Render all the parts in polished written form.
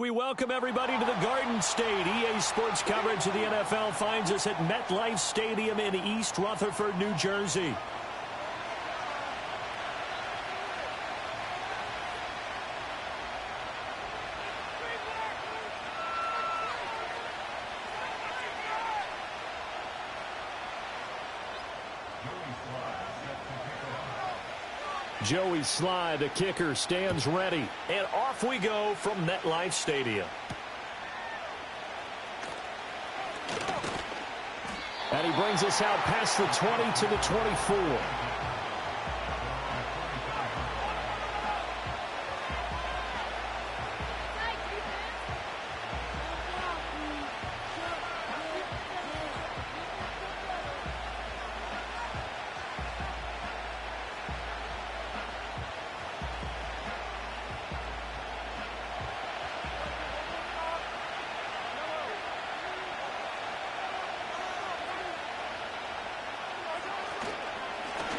We welcome everybody to the Garden State. EA Sports coverage of the NFL finds us at MetLife Stadium in East Rutherford, New Jersey. Joey Sly, the kicker, stands ready. And off we go from MetLife Stadium. And he brings us out past the 20 to the 24.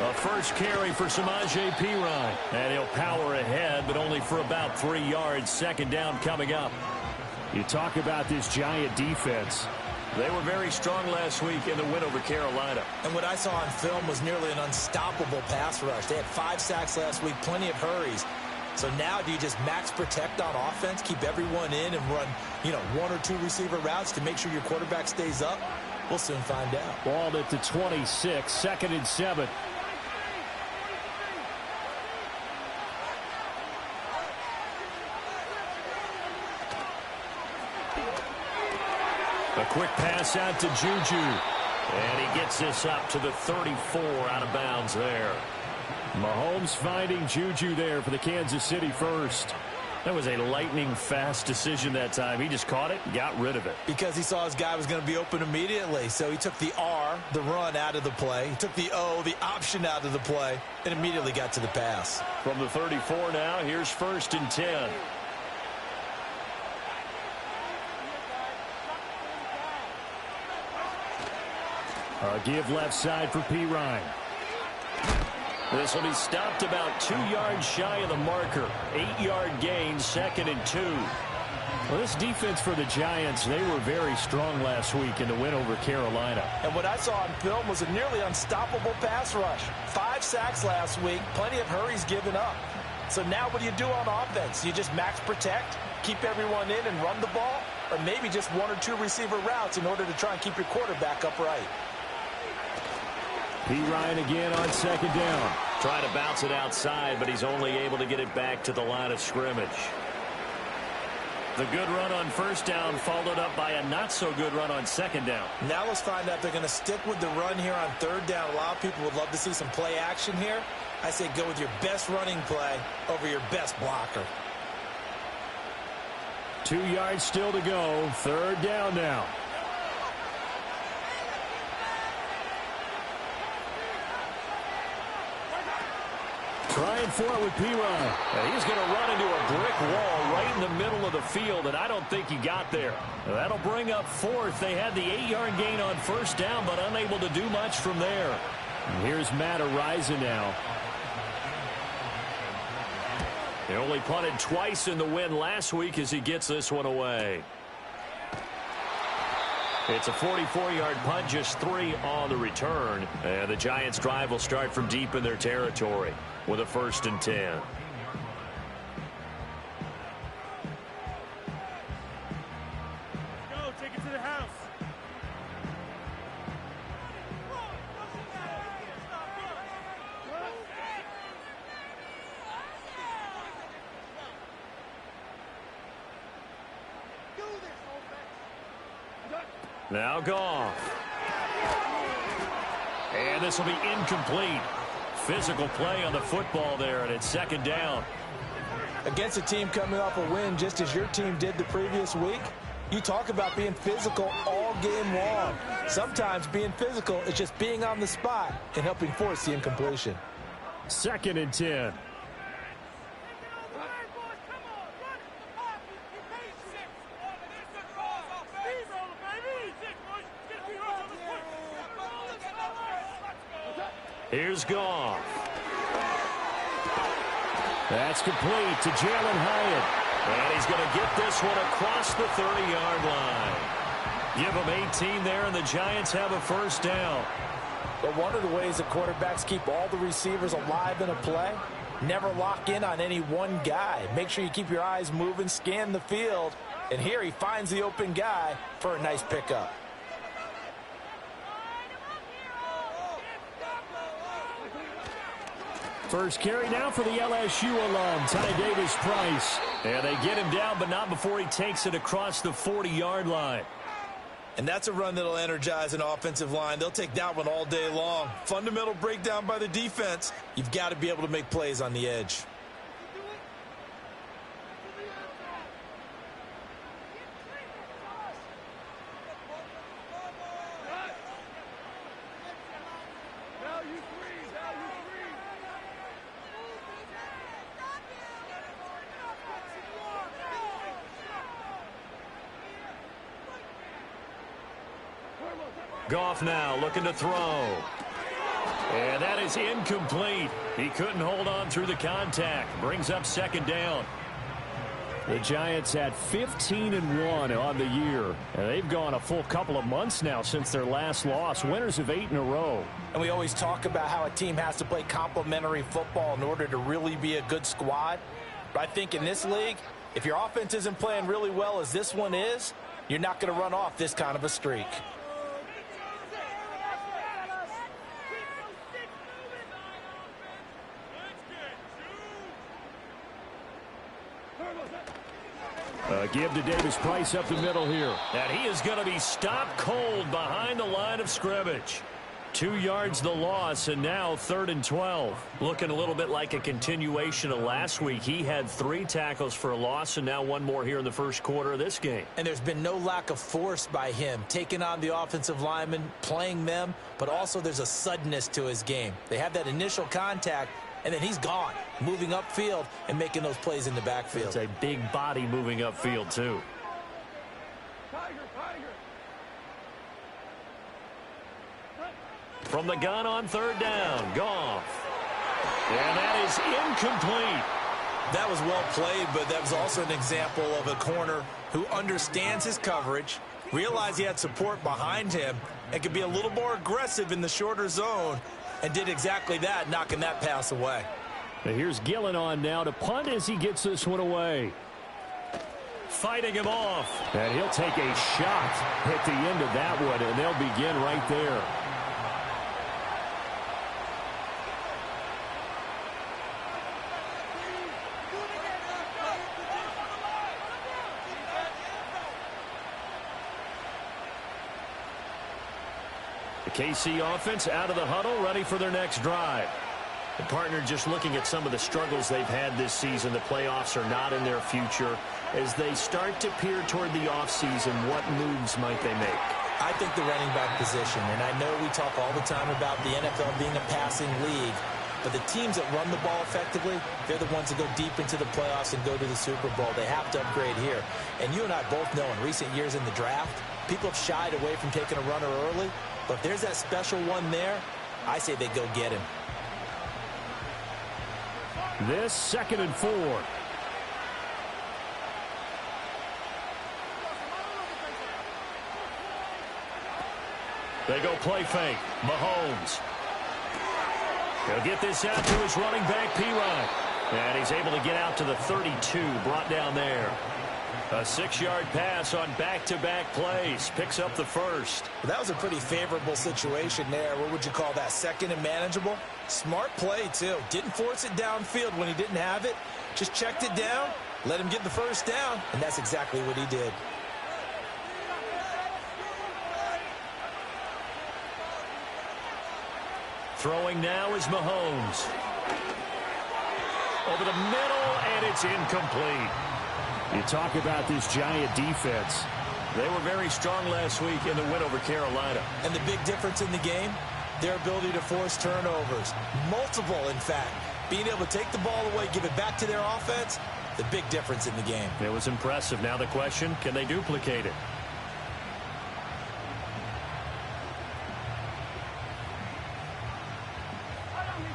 A first carry for Samaje Perine. And he'll power ahead, but only for about 3 yards. Second down coming up. You talk about this Giant defense. They were very strong last week in the win over Carolina. And what I saw on film was nearly an unstoppable pass rush. They had 5 sacks last week, plenty of hurries. So now do you just max protect on offense, keep everyone in and run, 1 or 2 receiver routes to make sure your quarterback stays up? We'll soon find out. Ball at the 26, 2nd and 7. A quick pass out to Juju. And he gets this up to the 34 out of bounds there. Mahomes finding Juju there for the Kansas City first. That was a lightning-fast decision that time. He just caught it and got rid of it. Because he saw his guy was going to be open immediately. So he took the R, the run, out of the play. He took the O, the option, out of the play, and immediately got to the pass. From the 34 now, here's 1st and 10. A give left side for Perine. This will be stopped about 2 yards shy of the marker. 8-yard gain, 2nd and 2. Well, this defense for the Giants, they were very strong last week in the win over Carolina. And what I saw on film was a nearly unstoppable pass rush. 5 sacks last week, plenty of hurries given up. So now what do you do on offense? You just max protect, keep everyone in and run the ball? Or maybe just 1 or 2 receiver routes in order to try and keep your quarterback upright? Perine again on 2nd down. Trying to bounce it outside, but he's only able to get it back to the line of scrimmage. The good run on 1st down followed up by a not-so-good run on 2nd down. Now let's find out if they're going to stick with the run here on 3rd down. A lot of people would love to see some play action here. I say go with your best running play over your best blocker. 2 yards still to go. 3rd down now. Trying for it with Perine. And he's going to run into a brick wall right in the middle of the field, and I don't think he got there. That'll bring up 4th. They had the 8-yard gain on 1st down, but unable to do much from there. And here's Matt Araiza now. They only punted twice in the win last week as he gets this one away. It's a 44-yard punt, just 3 on the return. And the Giants' drive will start from deep in their territory with a 1st and 10. Go, take it to the house. Now Goff. And this will be incomplete. Physical play on the football there, and it's 2nd down. Against a team coming off a win just as your team did the previous week, you talk about being physical all game long. Sometimes being physical is just being on the spot and helping force the incompletion. 2nd and 10. Here's Goff. That's complete to Jalen Hyatt. And he's going to get this one across the 30-yard line. Give him 18 there, and the Giants have a first down. But one of the ways that quarterbacks keep all the receivers alive in a play, never lock in on any one guy. Make sure you keep your eyes moving, scan the field. And here he finds the open guy for a nice pickup. First carry now for the LSU alum, Ty Davis-Price. And they get him down, but not before he takes it across the 40-yard line. And that's a run that'll energize an offensive line. They'll take that one all day long. Fundamental breakdown by the defense. You've got to be able to make plays on the edge. Goff now looking to throw. And that is incomplete. He couldn't hold on through the contact. Brings up second down. The Giants at 15-1 on the year. And they've gone a full couple of months now since their last loss. Winners of 8 in a row. And we always talk about how a team has to play complementary football in order to really be a good squad. But I think in this league, if your offense isn't playing really well as this one is, you're not going to run off this kind of a streak. Give to Davis-Price up the middle here. And he is going to be stopped cold behind the line of scrimmage. 2 yards the loss, and now 3rd and 12. Looking a little bit like a continuation of last week. He had 3 tackles for a loss, and now 1 more here in the first quarter of this game. And there's been no lack of force by him, taking on the offensive linemen, playing them, but also there's a suddenness to his game. They have that initial contact, and then he's gone, moving upfield and making those plays in the backfield. It's a big body moving upfield, too. From the gun on 3rd down, Goff. And that is incomplete. That was well played, but that was also an example of a corner who understands his coverage, realized he had support behind him, and could be a little more aggressive in the shorter zone, and did exactly that, knocking that pass away. And here's Gillen on now to punt as he gets this one away. Fighting him off. And he'll take a shot at the end of that one, and they'll begin right there. The KC offense out of the huddle, ready for their next drive. The partner just looking at some of the struggles they've had this season. The playoffs are not in their future. As they start to peer toward the offseason, what moves might they make? I think the running back position, and I know we talk all the time about the NFL being a passing league, but the teams that run the ball effectively, they're the ones that go deep into the playoffs and go to the Super Bowl. They have to upgrade here. And you and I both know in recent years in the draft, people have shied away from taking a runner early, but if there's that special one there, I say they go get him. This 2nd and 4. They go play fake. Mahomes. He'll get this out to his running back, Pirine. And he's able to get out to the 32, brought down there. A 6-yard pass on back-to-back plays. Picks up the first. That was a pretty favorable situation there. What would you call that? 2nd and manageable? Smart play, too. Didn't force it downfield when he didn't have it. Just checked it down, let him get the first down, and that's exactly what he did. Throwing now is Mahomes. Over the middle, and it's incomplete. You talk about this Giant defense. They were very strong last week in the win over Carolina. And the big difference in the game, their ability to force turnovers. Multiple, in fact. Being able to take the ball away, give it back to their offense, the big difference in the game. It was impressive. Now the question, can they duplicate it?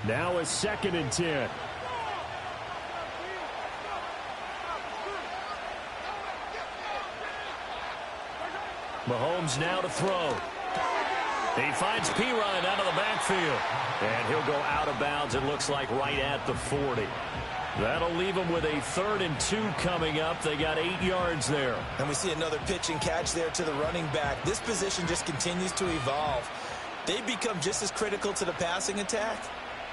Now a 2nd and 10. Mahomes now to throw. He finds Pirine out of the backfield. And he'll go out of bounds, it looks like, right at the 40. That'll leave them with a 3rd and 2 coming up. They got 8 yards there. And we see another pitch and catch there to the running back. This position just continues to evolve. They become just as critical to the passing attack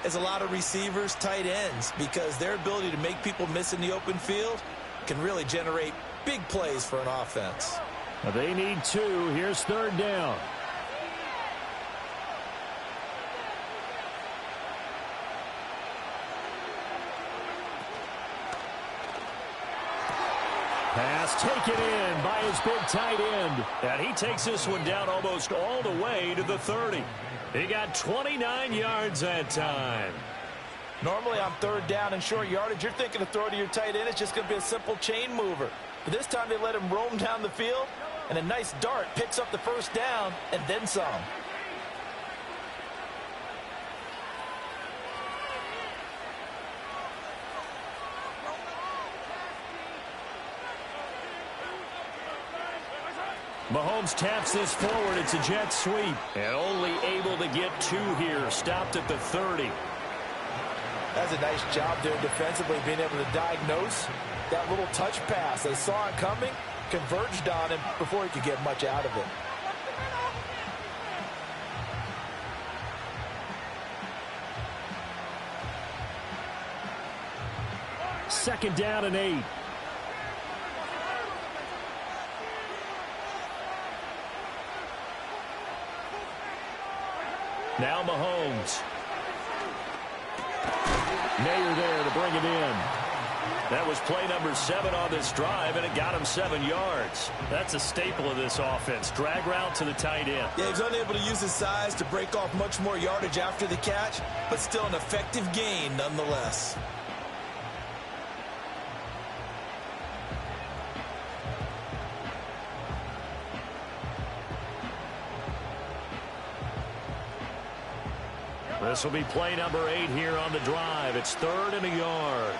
as a lot of receivers, tight ends, because their ability to make people miss in the open field can really generate big plays for an offense. They need 2. Here's 3rd down. Pass taken in by his big tight end. And he takes this one down almost all the way to the 30. He got 29 yards that time. Normally on 3rd down and short yardage, you're thinking to throw to your tight end. It's just going to be a simple chain mover. But this time they let him roam down the field, and a nice dart picks up the 1st down and then some. Mahomes taps this forward. It's a jet sweep. And only able to get 2 here. Stopped at the 30. That's a nice job there defensively, being able to diagnose that little touch pass. They saw it coming, converged on him before he could get much out of it. Second down and 8. Now Mahomes. Mayer there to bring it in. That was play number 7 on this drive, and it got him 7 yards. That's a staple of this offense. Drag route to the tight end. Yeah, he was unable to use his size to break off much more yardage after the catch, but still an effective gain nonetheless. This will be play number 8 here on the drive. It's 3rd and a yard.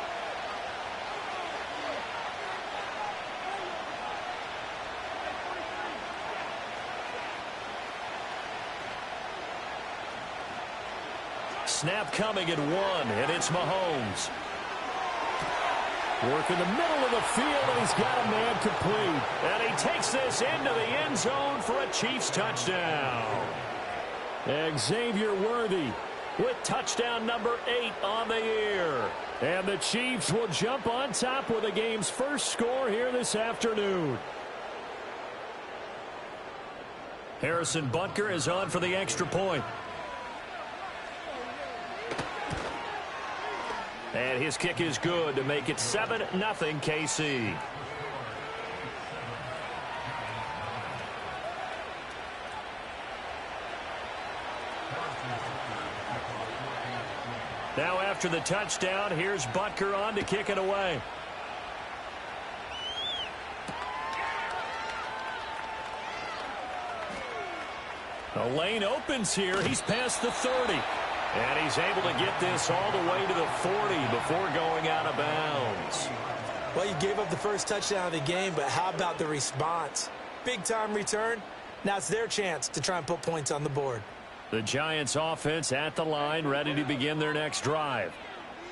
Snap coming at 1, and it's Mahomes. Work in the middle of the field, and he's got a man complete. And he takes this into the end zone for a Chiefs touchdown. Xavier Worthy with touchdown number 8 on the year. And the Chiefs will jump on top with the game's first score here this afternoon. Harrison Butker is on for the extra point. And his kick is good to make it 7-0 KC. Now after the touchdown, here's Butker on to kick it away. The lane opens here. He's past the 30. And he's able to get this all the way to the 40 before going out of bounds. Well, you gave up the first touchdown of the game, but how about the response? Big-time return. Now it's their chance to try and put points on the board. The Giants offense at the line, ready to begin their next drive.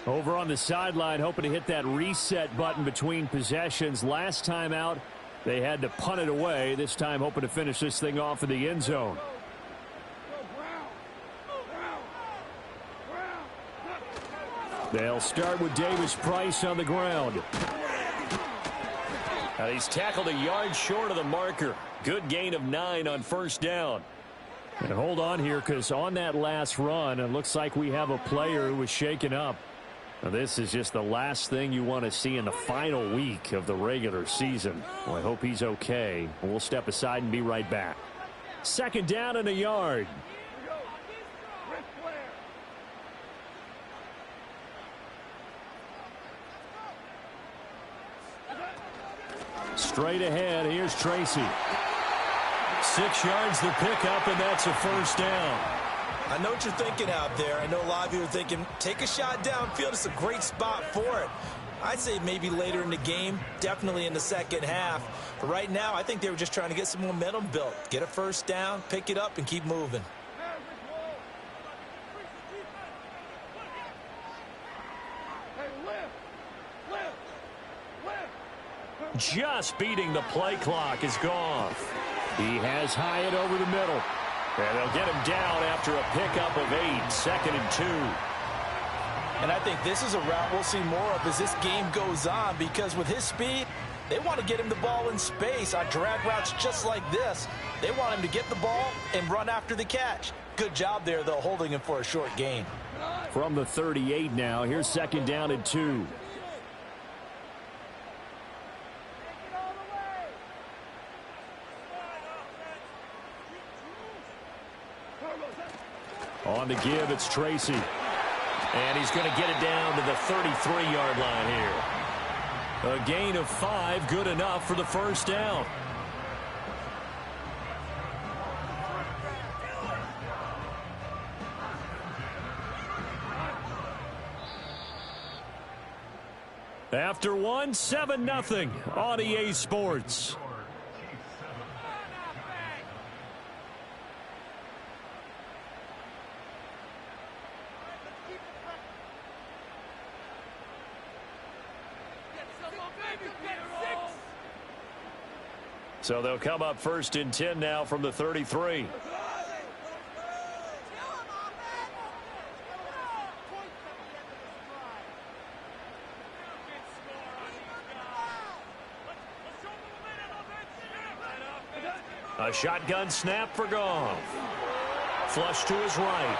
Over on the sideline, hoping to hit that reset button between possessions. Last time out, they had to punt it away. This time, hoping to finish this thing off in the end zone. They'll start with Davis Price on the ground. He's tackled a yard short of the marker. Good gain of 9 on first down. And hold on here, because on that last run, it looks like we have a player who was shaken up. Now, this is just the last thing you want to see in the final week of the regular season. Well, I hope he's okay. We'll step aside and be right back. Second down and a yard. Straight ahead, here's Tracy. 6 yards the pickup, and that's a first down. I know what you're thinking out there. I know a lot of you are thinking, take a shot downfield. It's a great spot for it. I'd say maybe later in the game, definitely in the second half. But right now, I think they were just trying to get some momentum built. Get a first down, pick it up, and keep moving. Just beating the play clock is Goff. He has Hyatt over the middle. And they'll get him down after a pickup of 8, 2nd and 2. And I think this is a route we'll see more of as this game goes on, because with his speed, they want to get him the ball in space on drag routes just like this. They want him to get the ball and run after the catch. Good job there, though, holding him for a short gain. From the 38 now, here's 2nd down and 2. On the give, it's Tracy. And he's going to get it down to the 33-yard line here. A gain of 5, good enough for the first down. After 1, 7-0 on EA Sports. So they'll come up 1st and 10 now from the 33. A shotgun snap for Goff. Flush to his right.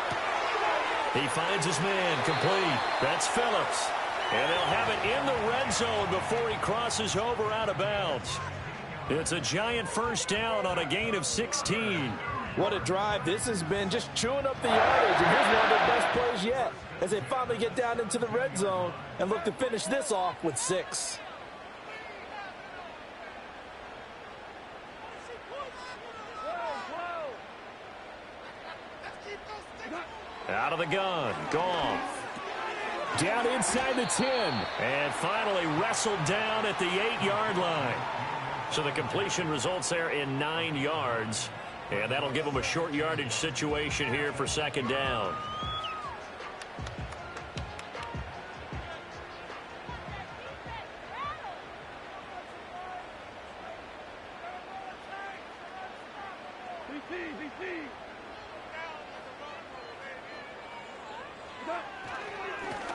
He finds his man complete. That's Phillips. And they'll have it in the red zone before he crosses over out of bounds. It's a giant first down on a gain of 16. What a drive this has been, just chewing up the yardage. And here's one of their best plays yet as they finally get down into the red zone and look to finish this off with 6. Out of the gun, Goff. Down inside the 10. And finally wrestled down at the 8-yard line. So the completion results there in 9 yards. And that'll give them a short yardage situation here for 2nd down.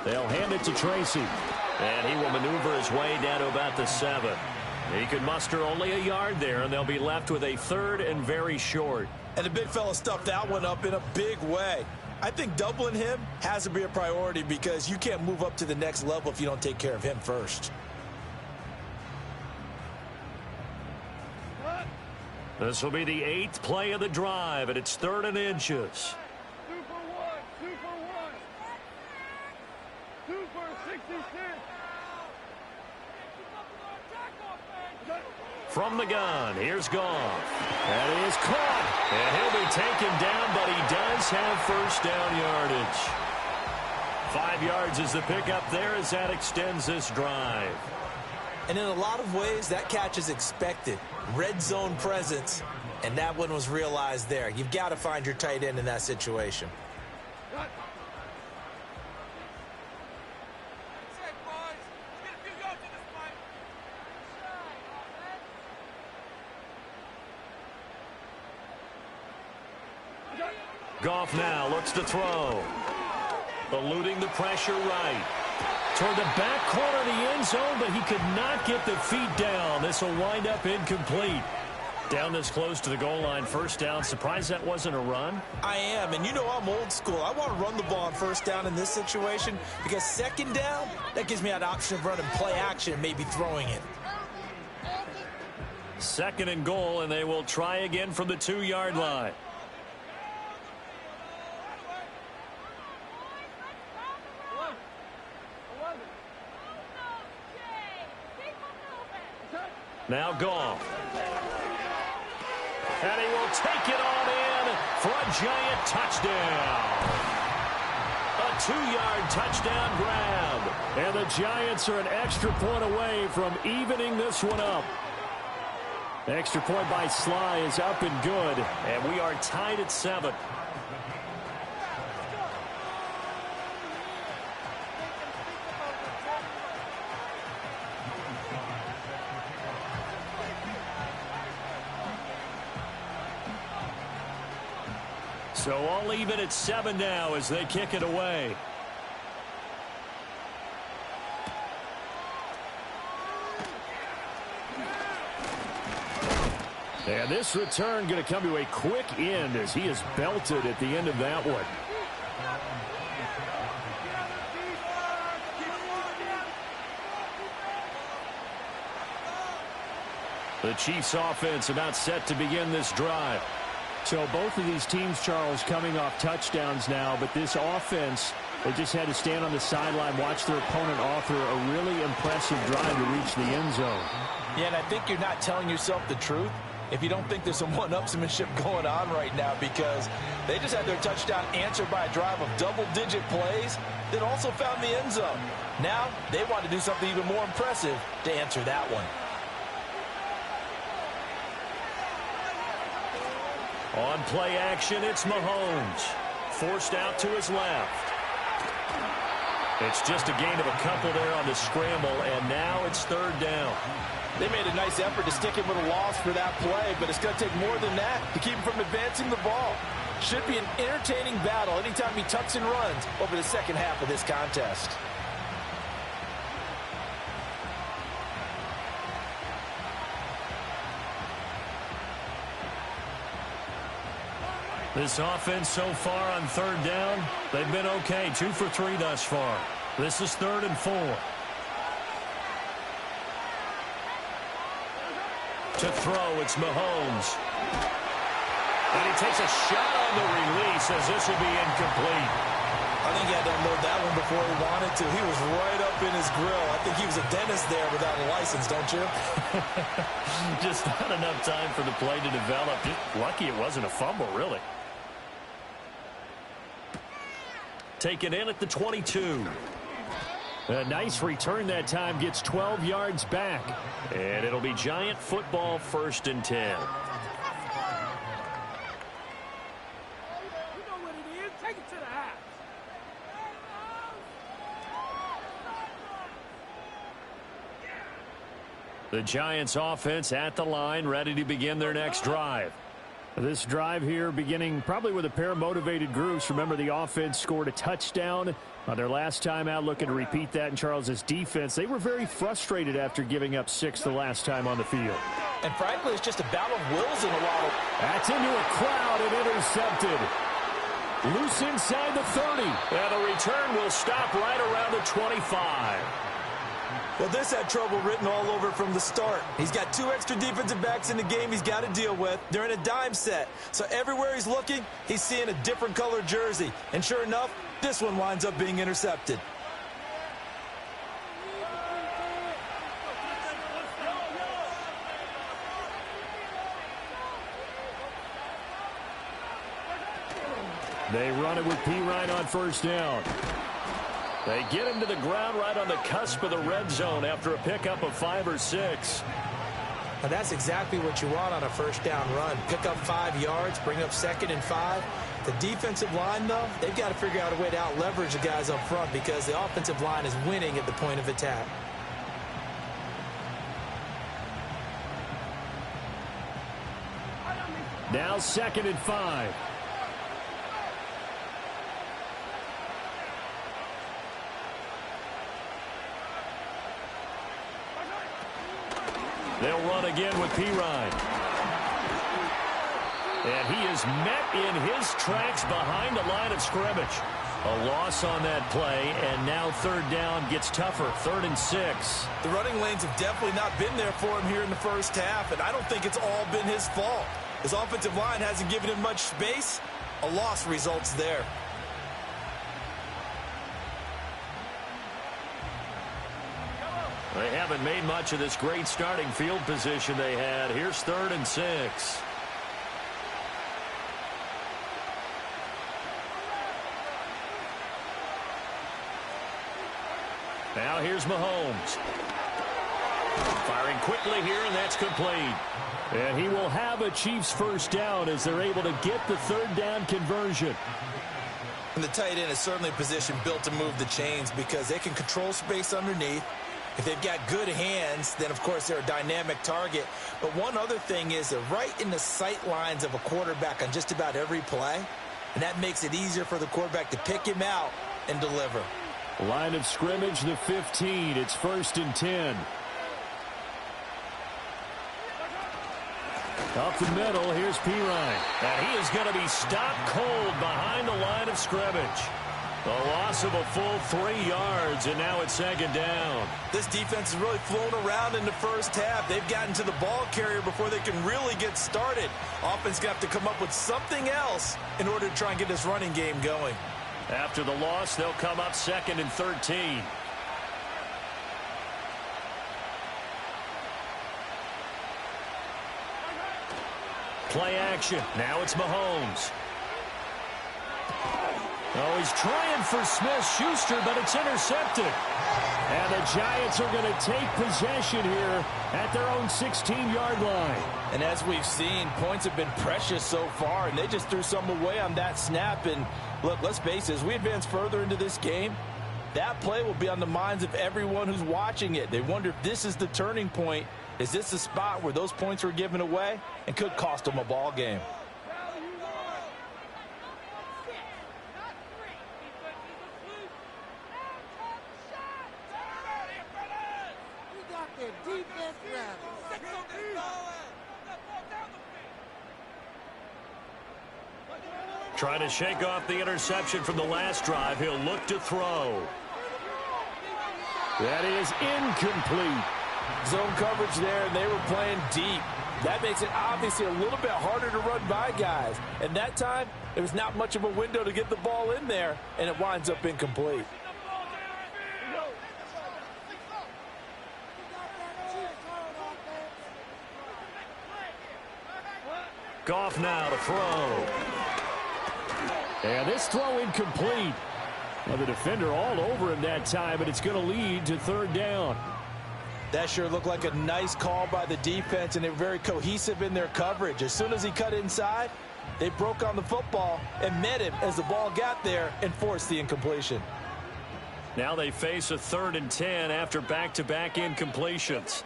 They'll hand it to Tracy. And he will maneuver his way down to about the 7. He could muster only a yard there, and they'll be left with a 3rd and very short. And the big fella stuffed that one up in a big way. I think doubling him has to be a priority because you can't move up to the next level if you don't take care of him first. This will be the 8th play of the drive, and it's 3rd and inches. 2 for 1, 2 for 1. 2 for 66. From the gun, here's Goff. And he is caught. And he'll be taken down, but he does have first down yardage. 5 yards is the pickup there as that extends this drive. And in a lot of ways, that catch is expected. Red zone presence, and that one was realized there. You've got to find your tight end in that situation. Goff now looks to throw. Eluding the pressure right. Toward the back corner of the end zone, but he could not get the feet down. This will wind up incomplete. Down this close to the goal line, first down. Surprised that wasn't a run? I am, and you know I'm old school. I want to run the ball on first down in this situation because 2nd down, that gives me that option of running play action and maybe throwing it. 2nd and goal, and they will try again from the 2-yard line. Now Goff. And he will take it on in for a giant touchdown. A 2-yard touchdown grab. And the Giants are an extra point away from evening this one up. Extra point by Sly is up and good, and we are tied at 7. So all even at 7 now as they kick it away. And this return going to come to a quick end as he is belted at the end of that one. The Chiefs offense about set to begin this drive. So both of these teams, Charles, coming off touchdowns now, but this offense, they just had to stand on the sideline, watch their opponent offer a really impressive drive to reach the end zone. Yeah, and I think you're not telling yourself the truth if you don't think there's some one-upsmanship going on right now, because they just had their touchdown answered by a drive of double-digit plays that also found the end zone. Now they want to do something even more impressive to answer that one. On play action, it's Mahomes. Forced out to his left. It's just a gain of a couple there on the scramble, and now it's 3rd down. They made a nice effort to stick him with a loss for that play, but it's going to take more than that to keep him from advancing the ball. Should be an entertaining battle anytime he tucks and runs over the second half of this contest. This offense so far on 3rd down, they've been okay. 2 for 3 thus far. This is 3rd and 4. To throw, it's Mahomes. And he takes a shot on the release as this will be incomplete. I think he had to unload that one before he wanted to. He was right up in his grill. I think he was a dentist there without a license, don't you? Just not enough time for the play to develop. Just lucky it wasn't a fumble, really. Taken in at the 22. A nice return that time, gets 12 yards back. And it'll be Giant football, 1st and 10. You know what it is. Take it to the house. The Giants offense at the line, ready to begin their next drive. This drive here beginning probably with a pair of motivated groups. Remember, the offense scored a touchdown on their last time out, looking to repeat that in Charles's defense. They were very frustrated after giving up 6 the last time on the field. And frankly, it's just a battle of wills in a lot of... That's into a crowd and intercepted. Loose inside the 30. And the return will stop right around the 25. Well, this had trouble written all over from the start. He's got 2 extra defensive backs in the game he's got to deal with. They're in a dime set. So everywhere he's looking, he's seeing a different color jersey. And sure enough, this one winds up being intercepted. They run it with P. Ryan on 1st down. They get him to the ground right on the cusp of the red zone after a pickup of 5 or 6. And that's exactly what you want on a 1st down run. Pick up 5 yards, bring up 2nd and 5. The defensive line, though, they've got to figure out a way to out-leverage the guys up front because the offensive line is winning at the point of attack. Now 2nd and 5. They'll run again with P. Ryan. And he is met in his tracks behind the line of scrimmage. A loss on that play, and now 3rd down gets tougher. 3rd and 6. The running lanes have definitely not been there for him here in the first half, and I don't think it's all been his fault. His offensive line hasn't given him much space. A loss results there. They haven't made much of this great starting field position they had. Here's 3rd and 6. Now here's Mahomes. Firing quickly here, and that's complete. And he will have a Chiefs first down as they're able to get the third down conversion. And the tight end is certainly a position built to move the chains because they can control space underneath. If they've got good hands, then, of course, they're a dynamic target. But one other thing is they're right in the sight lines of a quarterback on just about every play. And that makes it easier for the quarterback to pick him out and deliver. Line of scrimmage, the 15. It's 1st and 10. Up the middle, here's Pirine. And he is going to be stopped cold behind the line of scrimmage. A loss of a full 3 yards, and now it's 2nd down. This defense has really flown around in the first half. They've gotten to the ball carrier before they can really get started. Offense got to come up with something else in order to try and get this running game going. After the loss, they'll come up 2nd and 13. Play action. Now it's Mahomes. Oh, he's trying for Smith-Schuster, but it's intercepted. And the Giants are going to take possession here at their own 16-yard line. And as we've seen, points have been precious so far, and they just threw some away on that snap. And look, let's face it, as we advance further into this game, that play will be on the minds of everyone who's watching it. They wonder if this is the turning point. Is this the spot where those points were given away and could cost them a ball game? Trying to shake off the interception from the last drive. He'll look to throw. That is incomplete. Zone coverage there, and they were playing deep. That makes it obviously a little bit harder to run by guys. And that time, there was not much of a window to get the ball in there, and it winds up incomplete. Goff now to throw. And this throw incomplete. Well, the defender all over him that time, but it's going to lead to 3rd down. That sure looked like a nice call by the defense, and they were very cohesive in their coverage. As soon as he cut inside, they broke on the football and met him as the ball got there and forced the incompletion. Now they face a 3rd and 10 after back-to-back incompletions.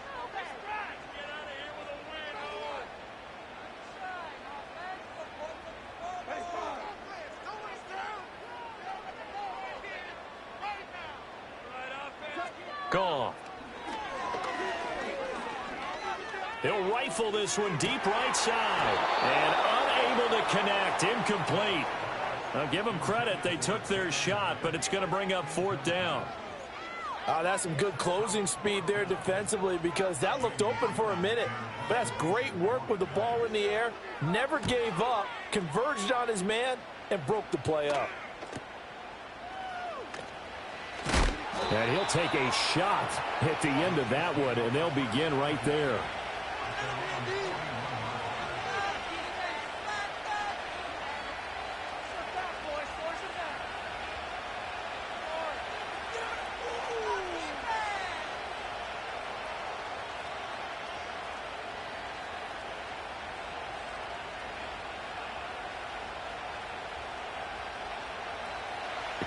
Goff. He'll rifle this one deep right side. And unable to connect. Incomplete. I'll give them credit. They took their shot, but it's going to bring up 4th down. That's some good closing speed there defensively because that looked open for a minute. But that's great work with the ball in the air. Never gave up. Converged on his man and broke the play up. And he'll take a shot at the end of that one, and they'll begin right there.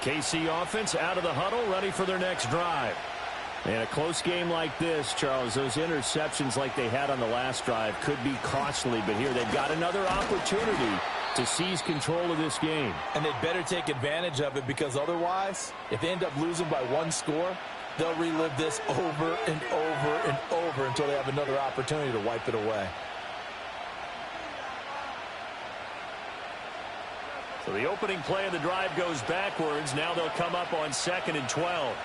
KC offense out of the huddle, ready for their next drive. And a close game like this, Charles, those interceptions like they had on the last drive could be costly, but here they've got another opportunity to seize control of this game. And they'd better take advantage of it because otherwise, if they end up losing by 1 score, they'll relive this over and over and over until they have another opportunity to wipe it away. So the opening play of the drive goes backwards. Now they'll come up on 2nd and 12.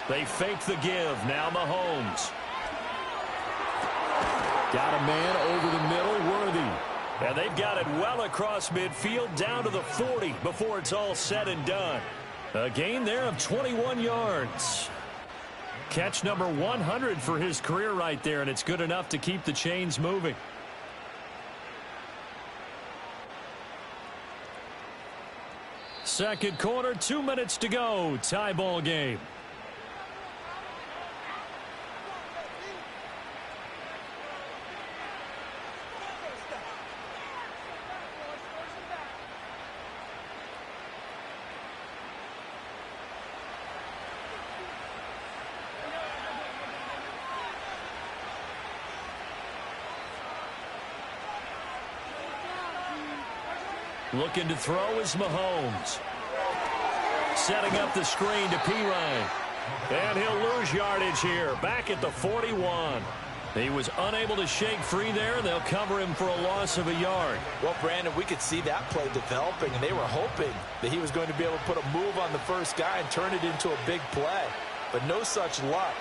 They fake the give. Now Mahomes. Got a man over the middle, Worthy. And they've got it well across midfield down to the 40 before it's all said and done. A gain there of 21 yards. Catch number 100 for his career right there, and it's good enough to keep the chains moving. Second quarter, 2 minutes to go. Tie ball game. Looking to throw is Mahomes. Setting up the screen to Pirine. And he'll lose yardage here. Back at the 41. He was unable to shake free there. They'll cover him for a loss of a yard. Well, Brandon, we could see that play developing, and they were hoping that he was going to be able to put a move on the first guy and turn it into a big play. But no such luck.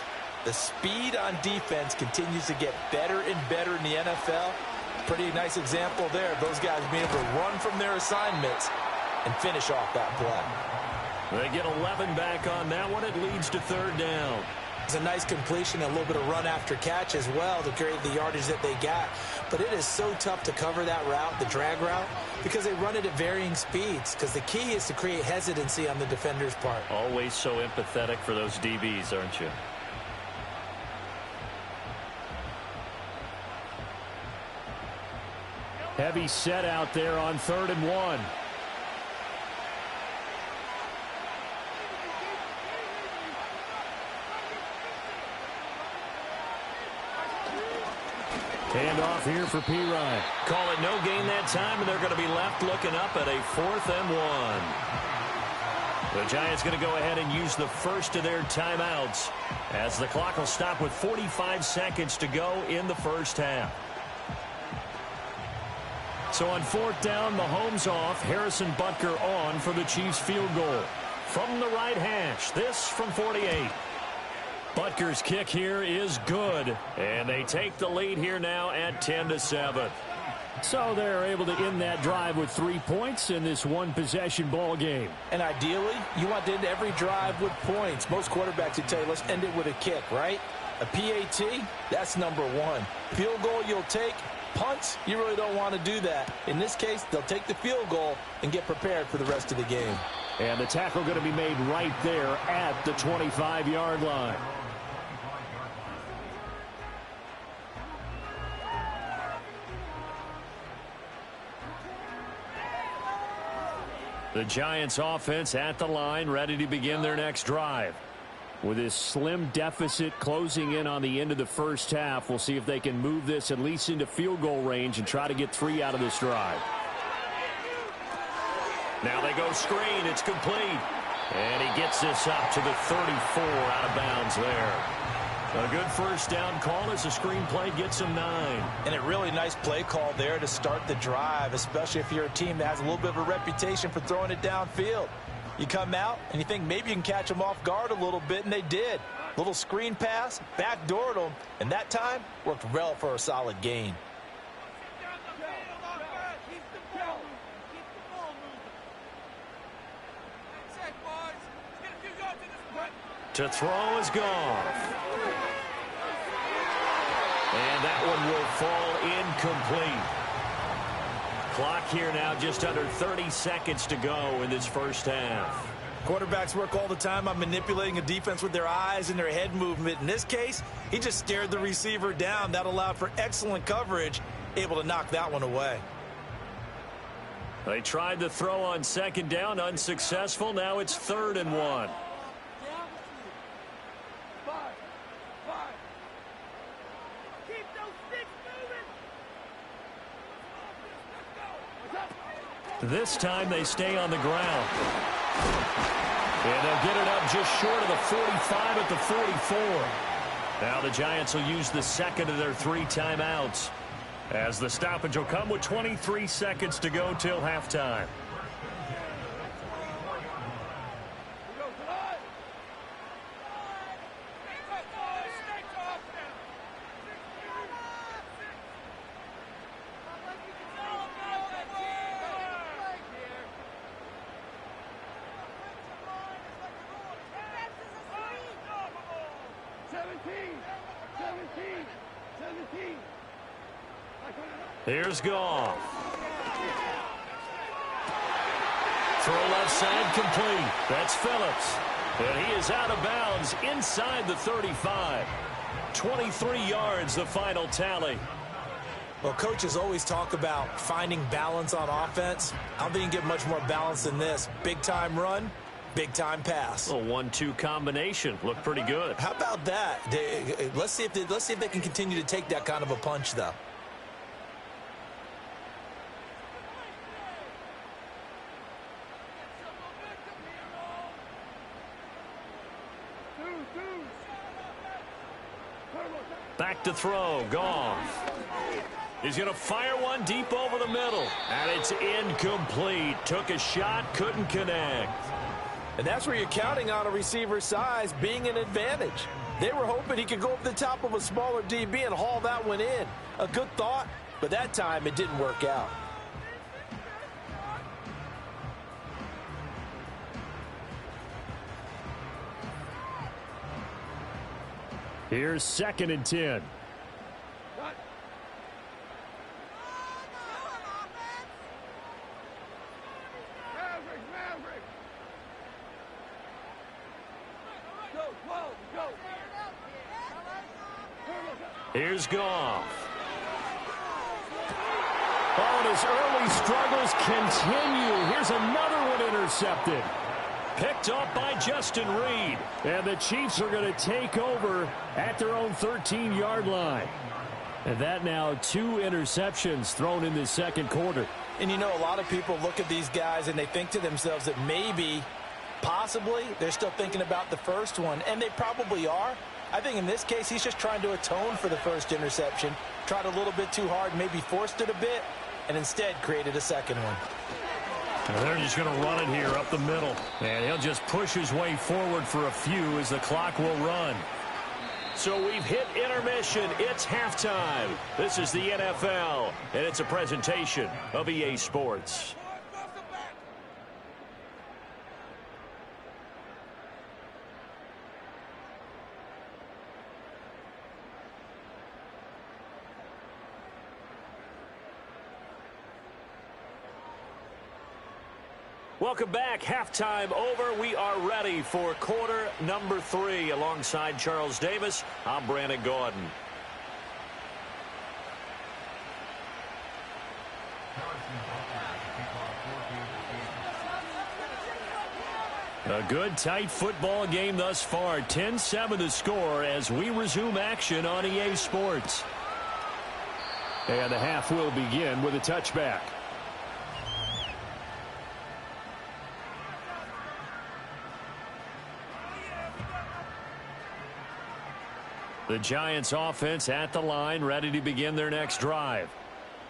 The speed on defense continues to get better and better in the NFL. Pretty nice example there. Those guys being able to run from their assignments and finish off that play. They get 11 back on that one. It leads to third down. It's a nice completion, a little bit of run after catch as well to create the yardage that they got. But it is so tough to cover that route, the drag route, because they run it at varying speeds. Because the key is to create hesitancy on the defender's part. Always so empathetic for those DBs, aren't you? Heavy set out there on 3rd and 1. Hand off here for Pirine. Call it no gain that time, and they're going to be left looking up at a 4th and 1. The Giants going to go ahead and use the first of their timeouts as the clock will stop with 45 seconds to go in the first half. So on 4th down, Mahomes off, Harrison Butker on for the Chiefs field goal. From the right hash, this from 48. Butker's kick here is good, and they take the lead here now at 10-7. So they're able to end that drive with 3 points in this one-possession ball game. And ideally, you want to end every drive with points. Most quarterbacks would tell you, let's end it with a kick, right? A PAT, that's number 1. Field goal you'll take. Punts, you really don't want to do that. In this case, they'll take the field goal and get prepared for the rest of the game. And the tackle going to be made right there at the 25-yard line. The Giants offense at the line, ready to begin their next drive. With this slim deficit closing in on the end of the first half, we'll see if they can move this at least into field goal range and try to get 3 out of this drive. Now they go screen. It's complete. And he gets this up to the 34 out of bounds there. A good first down call as the screen play gets him 9. And a really nice play call there to start the drive, especially if you're a team that has a little bit of a reputation for throwing it downfield. You come out and you think maybe you can catch them off guard a little bit, and they did. Little screen pass, backdoored them, and that time worked well for a solid gain. To throw is Goff. And that one will fall incomplete. Clock here now just under 30 seconds to go in this first half. Quarterbacks work all the time on manipulating a defense with their eyes and their head movement. In this case, he just stared the receiver down. That allowed for excellent coverage, able to knock that one away. They tried to throw on 2nd down, unsuccessful. Now it's 3rd and 1. This time they stay on the ground. And they'll get it up just short of the 45 at the 44. Now the Giants will use the second of their 3 timeouts, as the stoppage will come with 23 seconds to go till halftime. Here's Goff. Throw left side complete. That's Phillips. And he is out of bounds inside the 35. 23 yards, the final tally. Well, coaches always talk about finding balance on offense. I don't think you can get much more balance than this. Big-time run, big-time pass. A 1-2 combination. Looked pretty good. How about that? Let's see if they can continue to take that kind of a punch, though. Back to throw. Goff. He's going to fire one deep over the middle. And it's incomplete. Took a shot, couldn't connect. And that's where you're counting on a receiver's size being an advantage. They were hoping he could go over the top of a smaller DB and haul that one in. A good thought, but that time it didn't work out. Here's 2nd and 10. Here's Goff. Oh, and his early struggles continue. Here's another one intercepted. Picked up by Justin Reed. And the Chiefs are going to take over at their own 13-yard line. And that now 2 interceptions thrown in the second quarter. And you know, a lot of people look at these guys and they think to themselves that maybe, possibly, they're still thinking about the first one. And they probably are. I think in this case, he's just trying to atone for the first interception. Tried a little bit too hard, maybe forced it a bit, and instead created a second one. And they're just going to run it here up the middle. And he'll just push his way forward for a few as the clock will run. So we've hit intermission. It's halftime. This is the NFL, and it's a presentation of EA Sports. Welcome back. Halftime over. We are ready for quarter number 3. Alongside Charles Davis, I'm Brandon Gordon. A good, tight football game thus far. 10-7 to score as we resume action on EA Sports. And the half will begin with a touchback. The Giants offense at the line, ready to begin their next drive.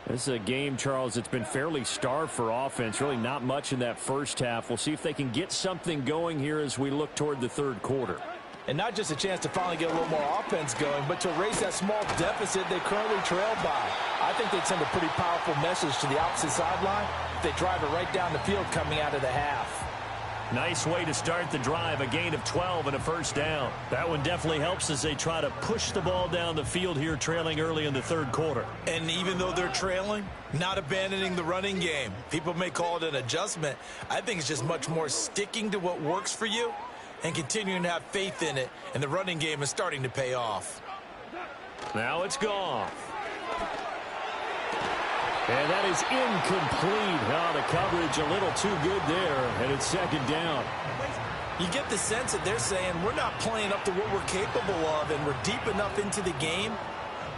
This is a game, Charles, that's been fairly starved for offense. Really not much in that first half. We'll see if they can get something going here as we look toward the third quarter. And not just a chance to finally get a little more offense going, but to erase that small deficit they currently trailed by. I think they'd send a pretty powerful message to the opposite sideline if they drive it right down the field coming out of the half. Nice way to start the drive, a gain of 12 and a first down. That one definitely helps as they try to push the ball down the field here, trailing early in the third quarter. And even though they're trailing, not abandoning the running game. People may call it an adjustment. I think it's just much more sticking to what works for you and continuing to have faith in it, and the running game is starting to pay off. Now it's gone. And that is incomplete. Oh, the coverage a little too good there, and it's second down. You get the sense that they're saying we're not playing up to what we're capable of, and we're deep enough into the game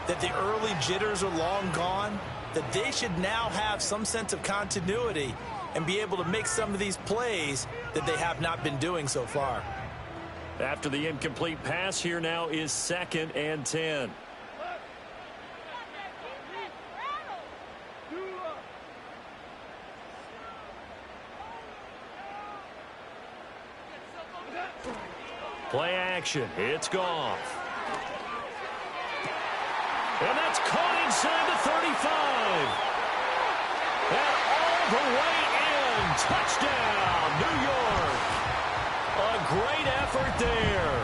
that the early jitters are long gone, that they should now have some sense of continuity and be able to make some of these plays that they have not been doing so far. After the incomplete pass, here now is 2nd and 10. Play action. It's Goff. And that's caught inside the 35. And all the way in. Touchdown, New York. A great effort there.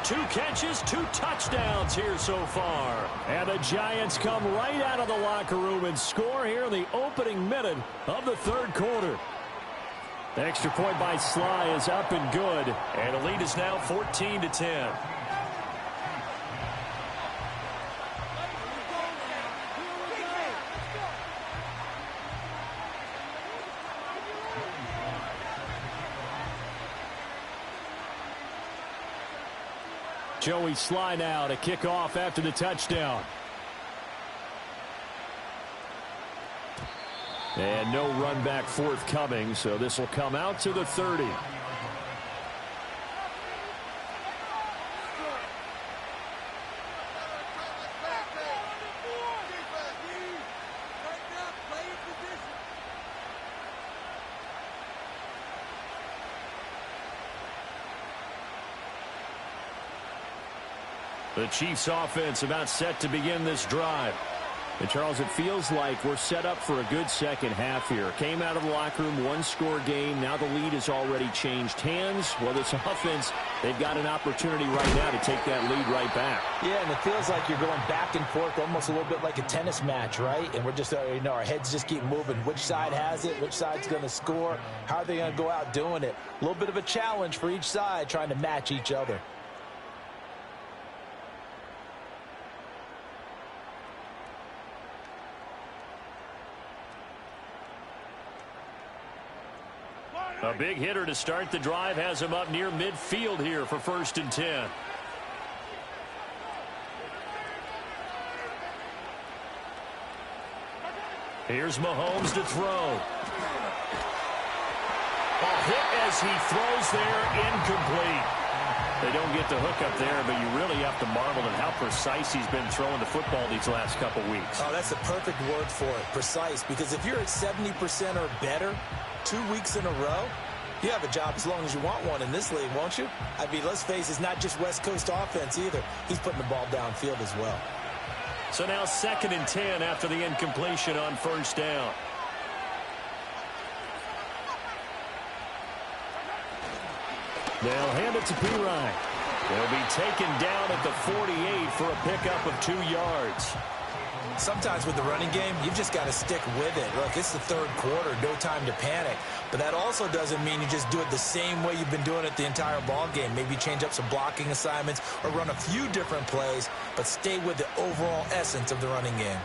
2 catches, 2 touchdowns here so far. And the Giants come right out of the locker room and score here in the opening minute of the third quarter. The extra point by Sly is up and good. And the lead is now 14-10. Joey Sly now to kick off after the touchdown. And no run back forthcoming, so this will come out to the 30. The Chiefs offense about set to begin this drive. And, Charles, it feels like we're set up for a good second half here. Came out of the locker room, one-score game. Now the lead has already changed hands. Well, this offense, they've got an opportunity right now to take that lead right back. Yeah, and it feels like you're going back and forth, almost a little bit like a tennis match, right? And we're just, our heads just keep moving. Which side has it? Which side's going to score? How are they going to go out doing it? A little bit of a challenge for each side, trying to match each other. A big hitter to start the drive has him up near midfield here for 1st and 10. Here's Mahomes to throw. A hit as he throws there, incomplete. They don't get the hook up there, but you really have to marvel at how precise he's been throwing the football these last couple weeks. Oh, that's the perfect word for it, precise, because if you're at 70% or better 2 weeks in a row, you have a job as long as you want one in this league, won't you? I mean, let's face it, it's not just West Coast offense either. He's putting the ball downfield as well. So now 2nd and 10 after the incompletion on 1st down. They'll hand it to Pirine. They'll be taken down at the 48 for a pickup of 2 yards. Sometimes with the running game, you've just got to stick with it. Look, it's the 3rd quarter, no time to panic. But that also doesn't mean you just do it the same way you've been doing it the entire ball game. Maybe change up some blocking assignments or run a few different plays, but stay with the overall essence of the running game.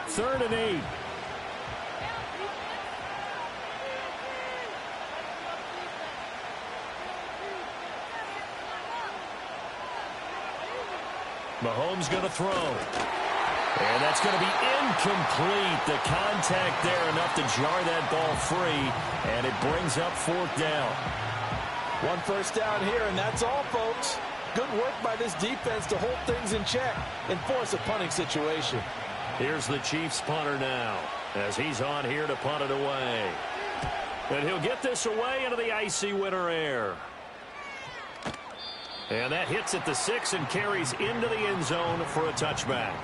Third and 8. Mahomes going to throw. And that's going to be incomplete. The contact there enough to jar that ball free. And it brings up 4th down. 1 first down here, and that's all, folks. Good work by this defense to hold things in check and force a punting situation. Here's the Chiefs punter now as he's on here to punt it away. And he'll get this away into the icy winter air. And that hits at the 6 and carries into the end zone for a touchback.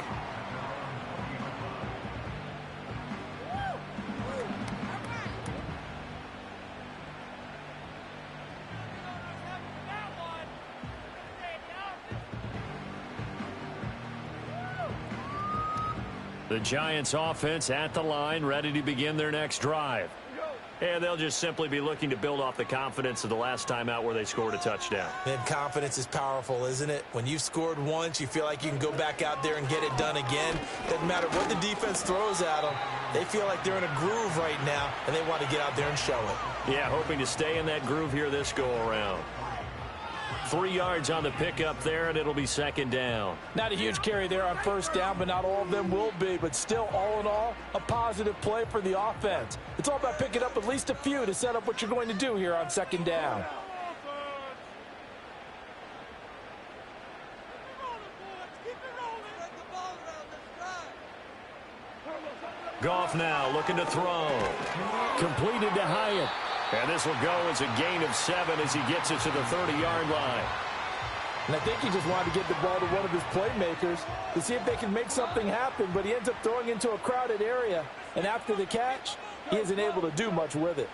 The Giants offense at the line, ready to begin their next drive. And they'll just simply be looking to build off the confidence of the last time out where they scored a touchdown. Man, confidence is powerful, isn't it? When you've scored once, you feel like you can go back out there and get it done again. Doesn't matter what the defense throws at them. They feel like they're in a groove right now, and they want to get out there and show it. Yeah, hoping to stay in that groove here this go-around. 3 yards on the pickup there, and it'll be 2nd down. Not a huge carry there on 1st down, but not all of them will be. But still, all in all, a positive play for the offense. It's all about picking up at least a few to set up what you're going to do here on 2nd down. Goff now looking to throw. Completed to Hyatt. And this will go as a gain of 7 as he gets it to the 30-yard line. And I think he just wanted to get the ball to one of his playmakers to see if they can make something happen, but he ends up throwing into a crowded area. And after the catch, he isn't able to do much with it.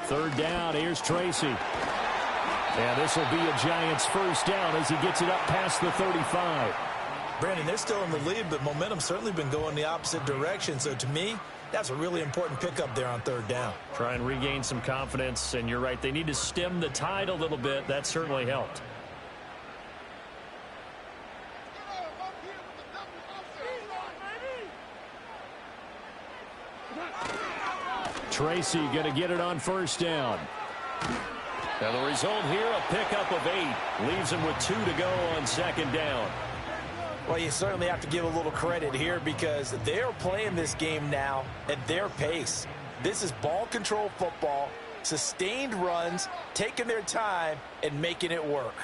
Third down, here's Tracy. And this will be a Giants first down as he gets it up past the 35. Brandon, they're still in the lead, but momentum's certainly been going the opposite direction. So to me, that's a really important pickup there on third down. Try and regain some confidence, and you're right, they need to stem the tide a little bit. That certainly helped. Tracy going to get it on first down. And the result here, a pickup of 8. Leaves him with 2 to go on second down. Well, you certainly have to give a little credit here because they're playing this game now at their pace. This is ball control football, sustained runs, taking their time, and making it work.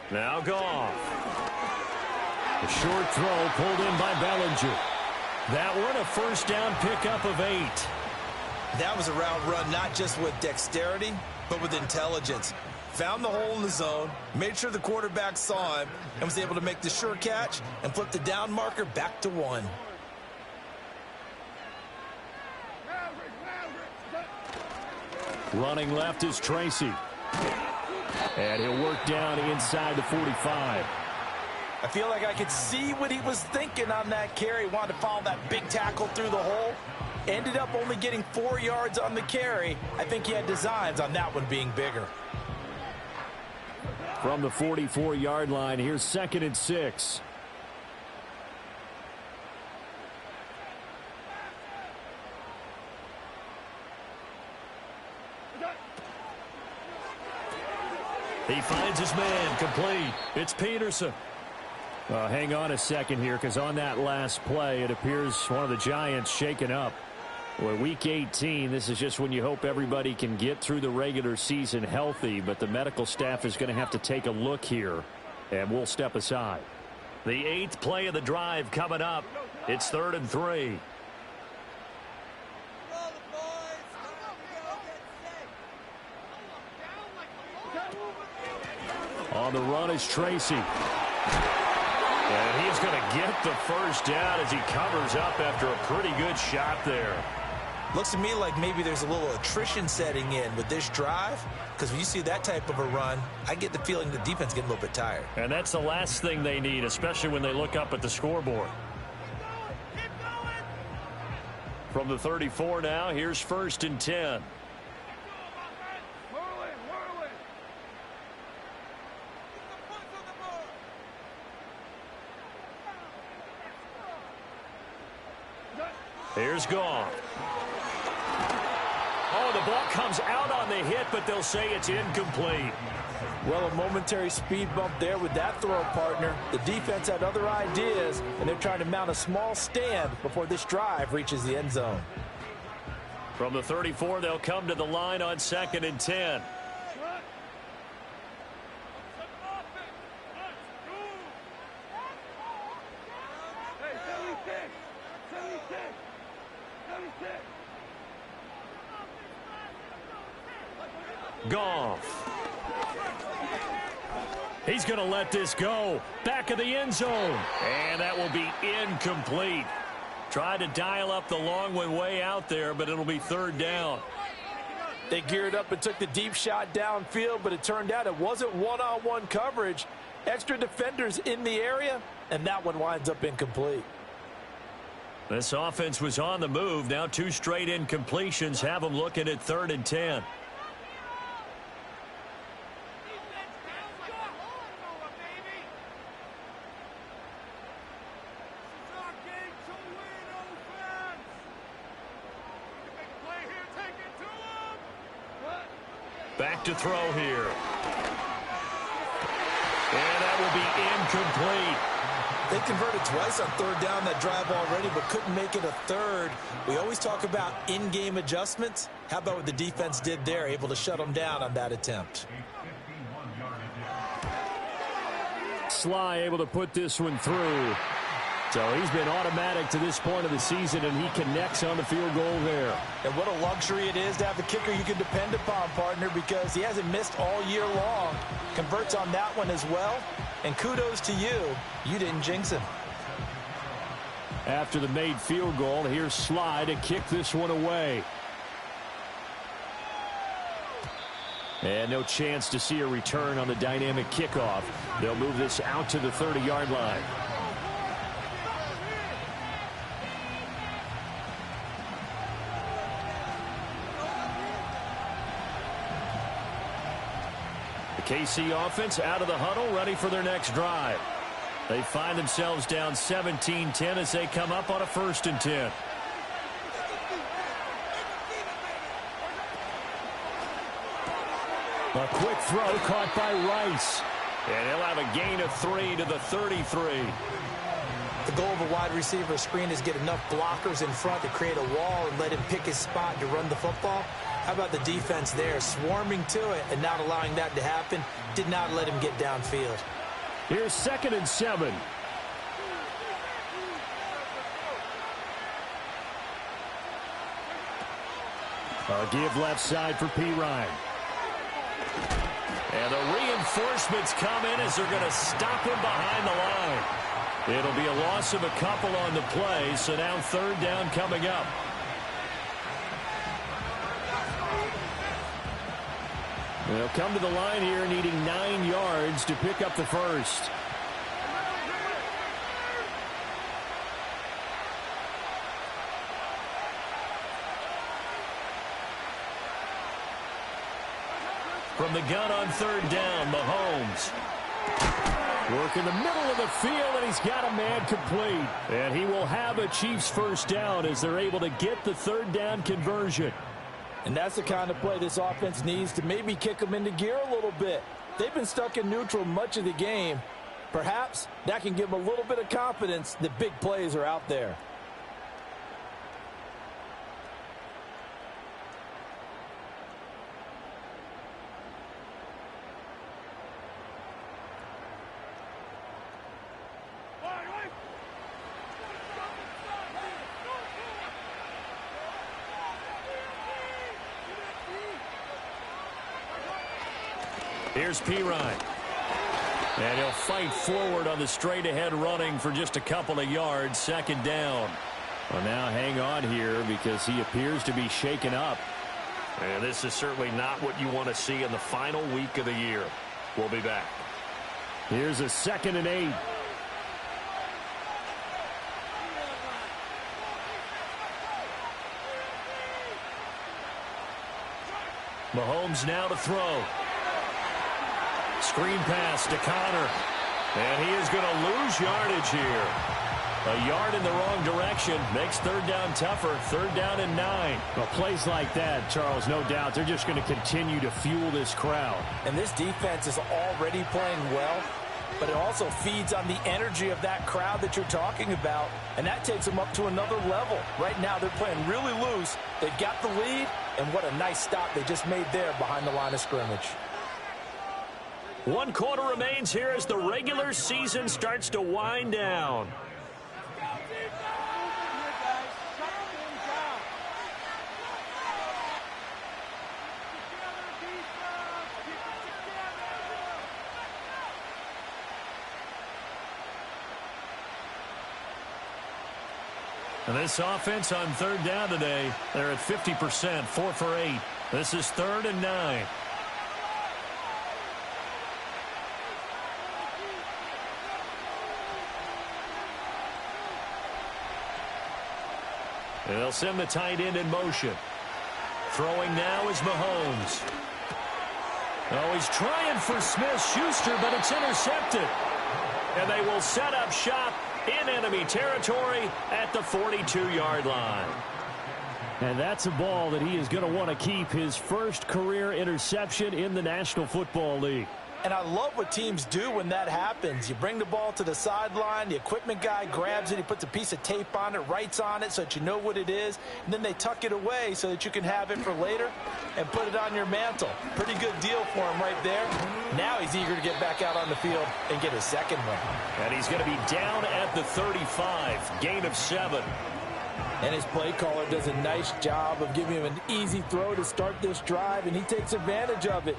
Now Goff. A short throw pulled in by Bellinger. That one a first down pickup of 8. That was a route run not just with dexterity, but with intelligence. Found the hole in the zone, made sure the quarterback saw him, and was able to make the sure catch and flip the down marker back to 1. Running left is Tracy. And he'll work down inside the 45. I feel like I could see what he was thinking on that carry. Wanted to follow that big tackle through the hole. Ended up only getting 4 yards on the carry. I think he had designs on that one being bigger. From the 44-yard line, here's 2nd and 6. He finds his man, complete. It's Peterson. Hang on a second here, because on that last play, it appears one of the Giants shaken up. Well, Week 18, this is just when you hope everybody can get through the regular season healthy, but the medical staff is going to have to take a look here, and we'll step aside. The 8th play of the drive coming up. It's 3rd and 3. On the run is Tracy. And he's going to get the first down as he covers up after a pretty good shot there. Looks to me like maybe there's a little attrition setting in with this drive, because when you see that type of a run, I get the feeling the defense getting a little bit tired. And that's the last thing they need, especially when they look up at the scoreboard. From the 34 now, here's 1st and 10. Here's Goff. Oh, the ball comes out on the hit, but they'll say it's incomplete. Well, a momentary speed bump there with that throw, partner. The defense had other ideas, and they're trying to mount a small stand before this drive reaches the end zone. From the 34, they'll come to the line on 2nd and 10. Goff. He's going to let this go. Back of the end zone. And that will be incomplete. Tried to dial up the long one way out there, but it'll be 3rd down. They geared up and took the deep shot downfield, but it turned out it wasn't one-on-one coverage. Extra defenders in the area, and that one winds up incomplete. This offense was on the move. Now 2 straight incompletions have them looking at 3rd and 10. Back to throw here. And that will be incomplete. They converted twice on 3rd down that drive already, but couldn't make it a 3rd. We always talk about in-game adjustments. How about what the defense did there, able to shut them down on that attempt? Sly able to put this one through. So he's been automatic to this point of the season, and he connects on the field goal there. And what a luxury it is to have a kicker you can depend upon, partner, because he hasn't missed all year long. Converts on that one as well. And kudos to you. You didn't jinx him. after the made field goal. Here's Sly to kick this one away. And no chance to see a return on the dynamic kickoff. They'll move this out to the 30-yard line. The KC offense out of the huddle, ready for their next drive. They find themselves down 17-10 as they come up on a 1st and 10. A quick throw caught by Rice. And he'll have a gain of 3 to the 33. The goal of a wide receiver screen is get enough blockers in front to create a wall and let him pick his spot to run the football. How about the defense there, swarming to it and not allowing that to happen? Did not let him get downfield. Here's 2nd and 7. A give left side for P. Ryan. And the reinforcements come in as they're going to stop him behind the line. It'll be a loss of a couple on the play, so now 3rd down coming up. They'll come to the line here needing 9 yards to pick up the 1st. From the gun on 3rd down, Mahomes. Work in the middle of the field, and he's got a man complete. And he will have a Chiefs 1st down as they're able to get the 3rd down conversion. And that's the kind of play this offense needs to maybe kick them into gear a little bit. They've been stuck in neutral much of the game. Perhaps that can give them a little bit of confidence that big plays are out there. Here's P. Ryan. And he'll fight forward on the straight-ahead running for just a couple of yards. 2nd down. Well, now hang on here because he appears to be shaken up. And this is certainly not what you want to see in the final week of the year. We'll be back. Here's a 2nd and 8. Mahomes now to throw. Screen pass to Connor. And he is going to lose yardage here. A yard in the wrong direction makes 3rd down tougher. 3rd down and 9. Well, plays like that, Charles, no doubt, they're just going to continue to fuel this crowd. And this defense is already playing well, but it also feeds on the energy of that crowd that you're talking about, and that takes them up to another level. Right now, they're playing really loose. They've got the lead, and what a nice stop they just made there behind the line of scrimmage. 1 quarter remains here as the regular season starts to wind down. And this offense on 3rd down today, they're at 50%, 4 for 8. This is 3rd and 9. They'll send the tight end in motion. Throwing now is Mahomes. Oh, he's trying for Smith-Schuster, but it's intercepted. And they will set up shop in enemy territory at the 42-yard line. And that's a ball that he is going to want to keep, his 1st career interception in the National Football League. And I love what teams do when that happens. You bring the ball to the sideline, the equipment guy grabs it, he puts a piece of tape on it, writes on it so that you know what it is, and then they tuck it away so that you can have it for later and put it on your mantle. Pretty good deal for him right there. Now he's eager to get back out on the field and get his 2nd one. And he's going to be down at the 35, gain of 7. And his play caller does a nice job of giving him an easy throw to start this drive, and he takes advantage of it.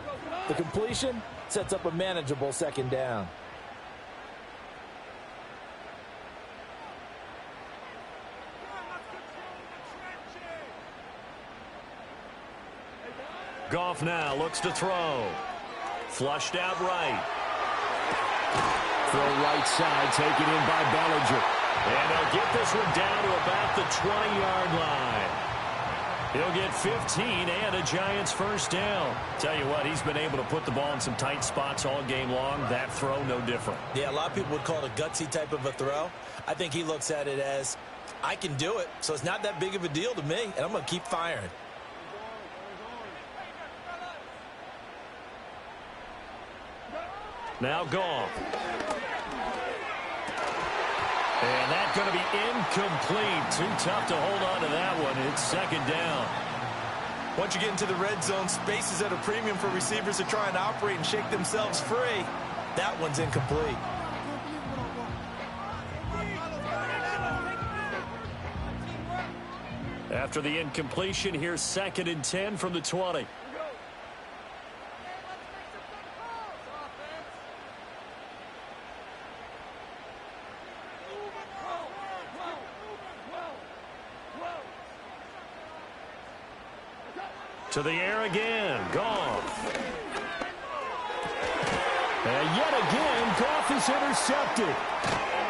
The completion sets up a manageable 2nd down. Goff now looks to throw. Flushed out right. Throw right side, taken in by Bellinger. And they'll get this one down to about the 20-yard line. He'll get 15 and a Giants first down. Tell you what, he's been able to put the ball in some tight spots all game long. That throw, no different. Yeah, a lot of people would call it a gutsy type of a throw. I think he looks at it as, I can do it, so it's not that big of a deal to me, and I'm going to keep firing. Now Goff. And that's going to be incomplete. Too tough to hold on to that one. It's second down. Once you get into the red zone, space is at a premium for receivers to try and operate and shake themselves free. That one's incomplete. After the incompletion, here's 2nd and 10 from the 20. To the air again. Goff. And yet again, Goff is intercepted.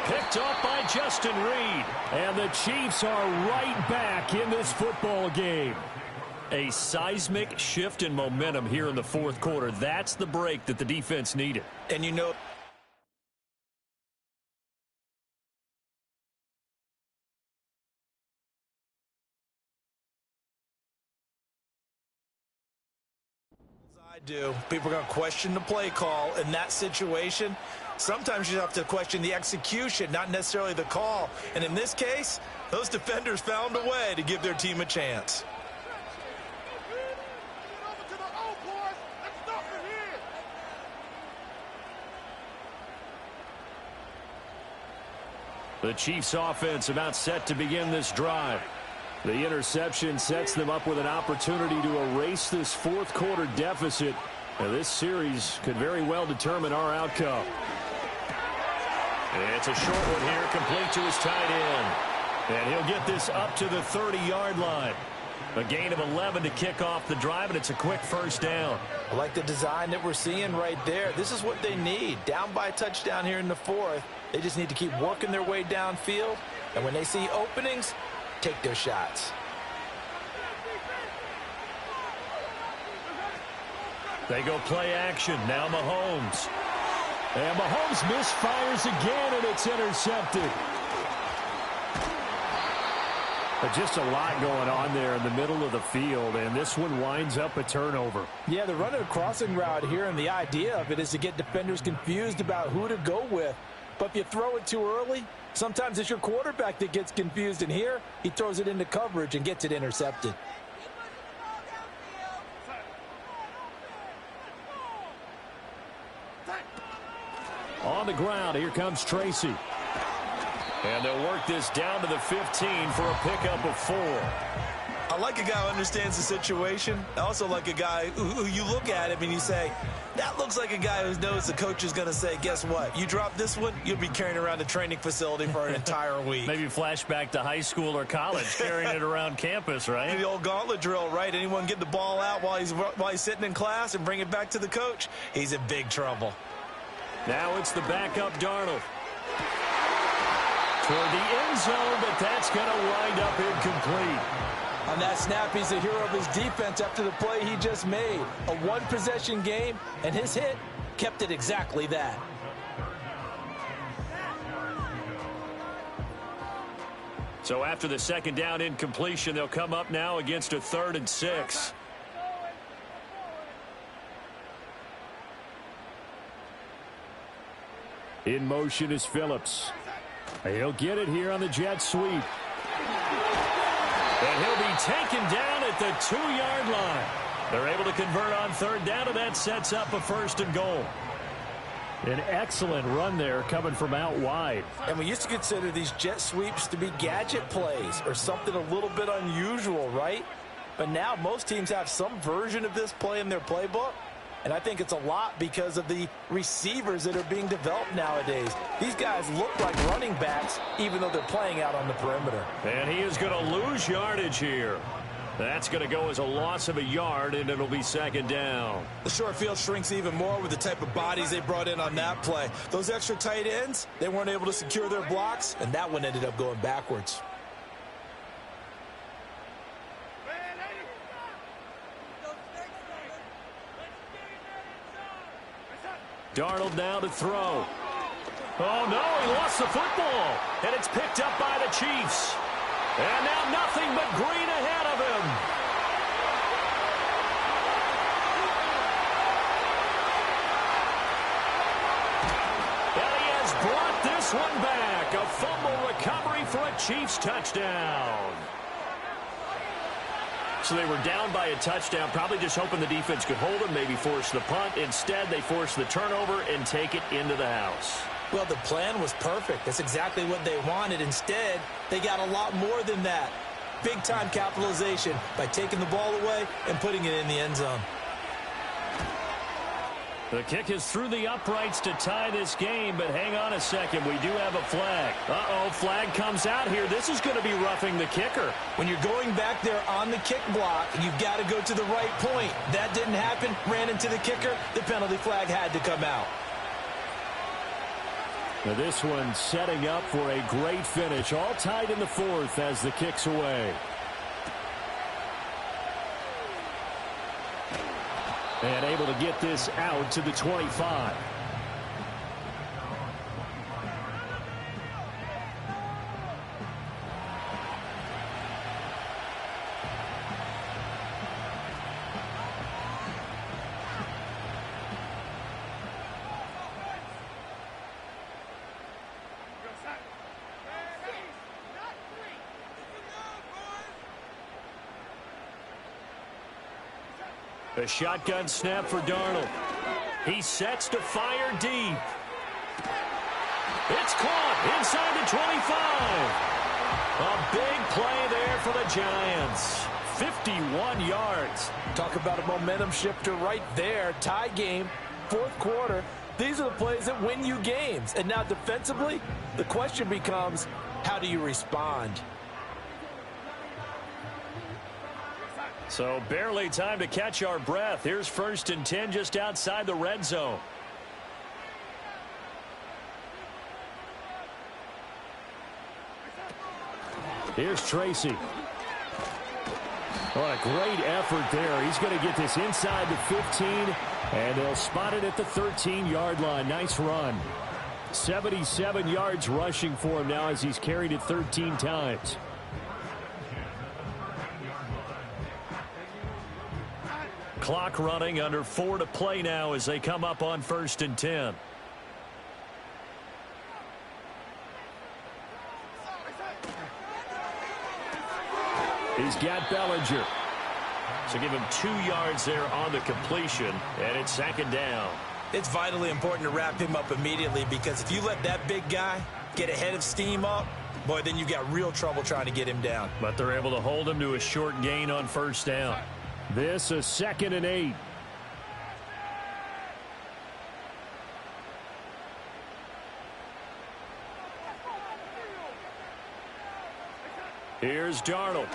Picked off by Justin Reed. And the Chiefs are right back in this football game. A seismic shift in momentum here in the fourth quarter. That's the break that the defense needed. And you know, people are going to question the play call in that situation. Sometimes you have to question the execution, not necessarily the call. And in this case, those defenders found a way to give their team a chance. The Chiefs offense about set to begin this drive. The interception sets them up with an opportunity to erase this fourth quarter deficit. And this series could very well determine our outcome. It's a short one here, complete to his tight end. And he'll get this up to the 30-yard line. A gain of 11 to kick off the drive, and it's a quick first down. I like the design that we're seeing right there. This is what they need. Down by a touchdown here in the fourth. They just need to keep working their way downfield. And when they see openings, take their shots. They go play action. Now Mahomes. And Mahomes misfires again, and it's intercepted. But just a lot going on there in the middle of the field, and this one winds up a turnover. Yeah, they're running a crossing route here, and the idea of it is to get defenders confused about who to go with. But if you throw it too early, sometimes it's your quarterback that gets confused, and here he throws it into coverage and gets it intercepted. On the ground, here comes Tracy. And they'll work this down to the 15 for a pickup of 4. I like a guy who understands the situation. I also like a guy who you look at him and you say, that looks like a guy who knows the coach is going to say, guess what? You drop this one, you'll be carrying around the training facility for an entire week. Maybe flashback to high school or college, carrying it around campus, right? The old gauntlet drill, right? Anyone get the ball out while he's sitting in class and bring it back to the coach? He's in big trouble. Now it's the backup Darnold. Toward the end zone, but that's going to wind up incomplete. On that snap, he's the hero of his defense after the play he just made. A one-possession game, and his hit kept it exactly that. So after the second down incompletion, they'll come up now against a 3rd and 6. In motion is Phillips. He'll get it here on the jet sweep. And he'll be taken down at the 2-yard line. They're able to convert on 3rd down, and that sets up a 1st and goal. An excellent run there coming from out wide. And we used to consider these jet sweeps to be gadget plays or something a little bit unusual, right? But now most teams have some version of this play in their playbook. And I think it's a lot because of the receivers that are being developed nowadays. These guys look like running backs, even though they're playing out on the perimeter. And he is going to lose yardage here. That's going to go as a loss of a yard, and it'll be second down. The short field shrinks even more with the type of bodies they brought in on that play. Those extra tight ends, they weren't able to secure their blocks, and that one ended up going backwards. Darnold now to throw. Oh, no, he lost the football. And it's picked up by the Chiefs. And now nothing but green ahead of him. And he has brought this one back. A fumble recovery for a Chiefs touchdown. So they were down by a touchdown, probably just hoping the defense could hold them, maybe force the punt. Instead, they force the turnover and take it into the house. Well, the plan was perfect. That's exactly what they wanted. Instead, they got a lot more than that. Big-time capitalization by taking the ball away and putting it in the end zone. The kick is through the uprights to tie this game, but hang on a second. We do have a flag. Uh-oh, flag comes out here. This is going to be roughing the kicker. When you're going back there on the kick block, you've got to go to the right point. That didn't happen. Ran into the kicker. The penalty flag had to come out. Now this one setting up for a great finish. All tied in the fourth as the kick's away. And able to get this out to the 25. A shotgun snap for Darnold. He sets to fire deep. It's caught inside the 25. A big play there for the Giants. 51 yards. Talk about a momentum shifter right there. Tie game, fourth quarter. These are the plays that win you games. And now defensively, the question becomes, how do you respond? So barely time to catch our breath. Here's 1st and 10 just outside the red zone. Here's Tracy. What a great effort there. He's going to get this inside the 15, and they'll spot it at the 13-yard line. Nice run. 77 yards rushing for him now as he's carried it 13 times. Clock running, under 4 to play now as they come up on 1st and 10. He's got Bellinger. So give him 2 yards there on the completion, and it's 2nd down. It's vitally important to wrap him up immediately, because if you let that big guy get ahead of steam up, boy, then you've got real trouble trying to get him down. But they're able to hold him to a short gain on 1st down. This is 2nd and 8. Here's Darnold.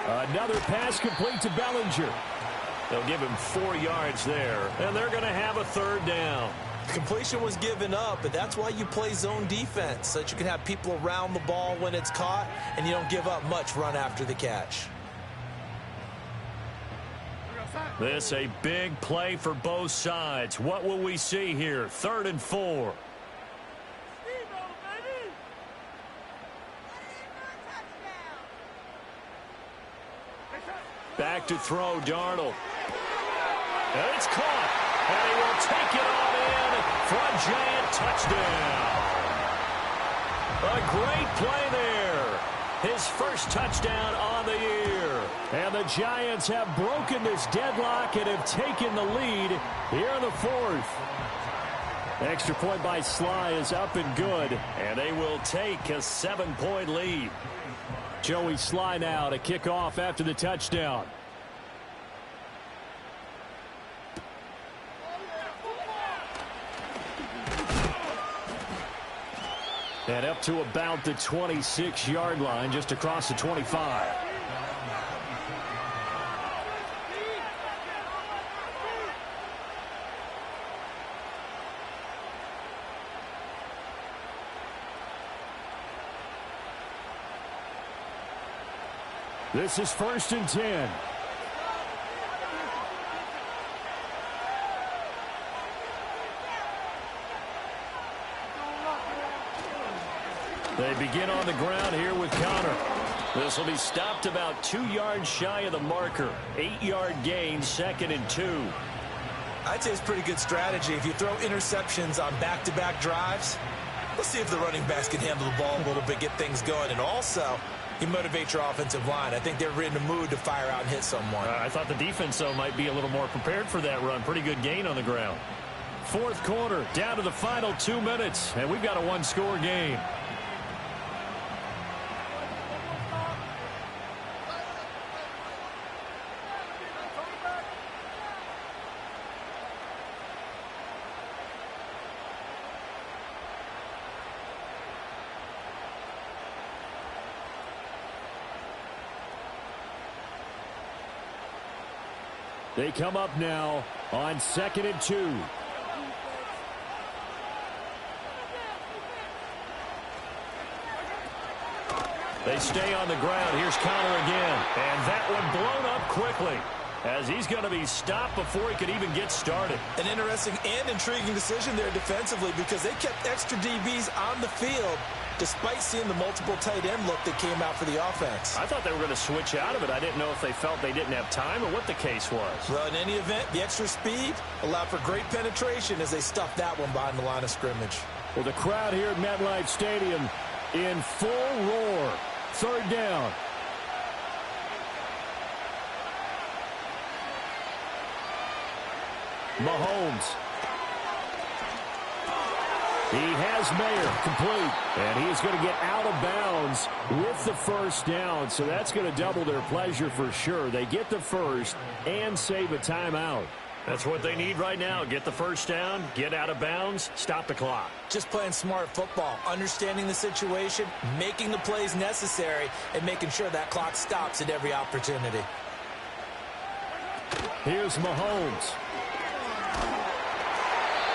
Another pass complete to Bellinger. They'll give him 4 yards there, and they're going to have a 3rd down. Completion was given up, but that's why you play zone defense, so that you can have people around the ball when it's caught, and you don't give up much run after the catch. This a big play for both sides. What will we see here? 3rd and 4. Back to throw, Darnold. And it's caught. And he will take it on in for a Giant touchdown. A great play there. His first touchdown on the year. And the Giants have broken this deadlock and have taken the lead here in the 4th. Extra point by Sly is up and good, and they will take a 7-point lead. Joey Sly now to kick off after the touchdown. And up to about the 26-yard line, just across the 25. This is 1st and 10. They begin on the ground here with Connor. This will be stopped about 2 yards shy of the marker. 8-yard gain, 2nd and 2. I'd say it's pretty good strategy. If you throw interceptions on back-to-back drives, let's see if the running backs can handle the ball a little bit, get things going. And also, you motivate your offensive line. I think they're in the mood to fire out and hit someone. I thought the defense, though, might be a little more prepared for that run. Pretty good gain on the ground. 4th quarter, down to the final 2 minutes, and we've got a one-score game. They come up now on 2nd and 2. They stay on the ground. Here's Connor again. And that one blown up quickly as he's going to be stopped before he could even get started. An interesting and intriguing decision there defensively because they kept extra DBs on the field despite seeing the multiple tight end look that came out for the offense. I thought they were going to switch out of it. I didn't know if they felt they didn't have time or what the case was. Well, in any event, the extra speed allowed for great penetration as they stuffed that one behind the line of scrimmage. Well, the crowd here at MetLife Stadium in full roar. 3rd down. Mahomes. He has Mayer complete, and he is going to get out of bounds with the 1st down, so that's going to double their pleasure for sure. They get the 1st and save a timeout. That's what they need right now. Get the 1st down, get out of bounds, stop the clock. Just playing smart football, understanding the situation, making the plays necessary, and making sure that clock stops at every opportunity. Here's Mahomes.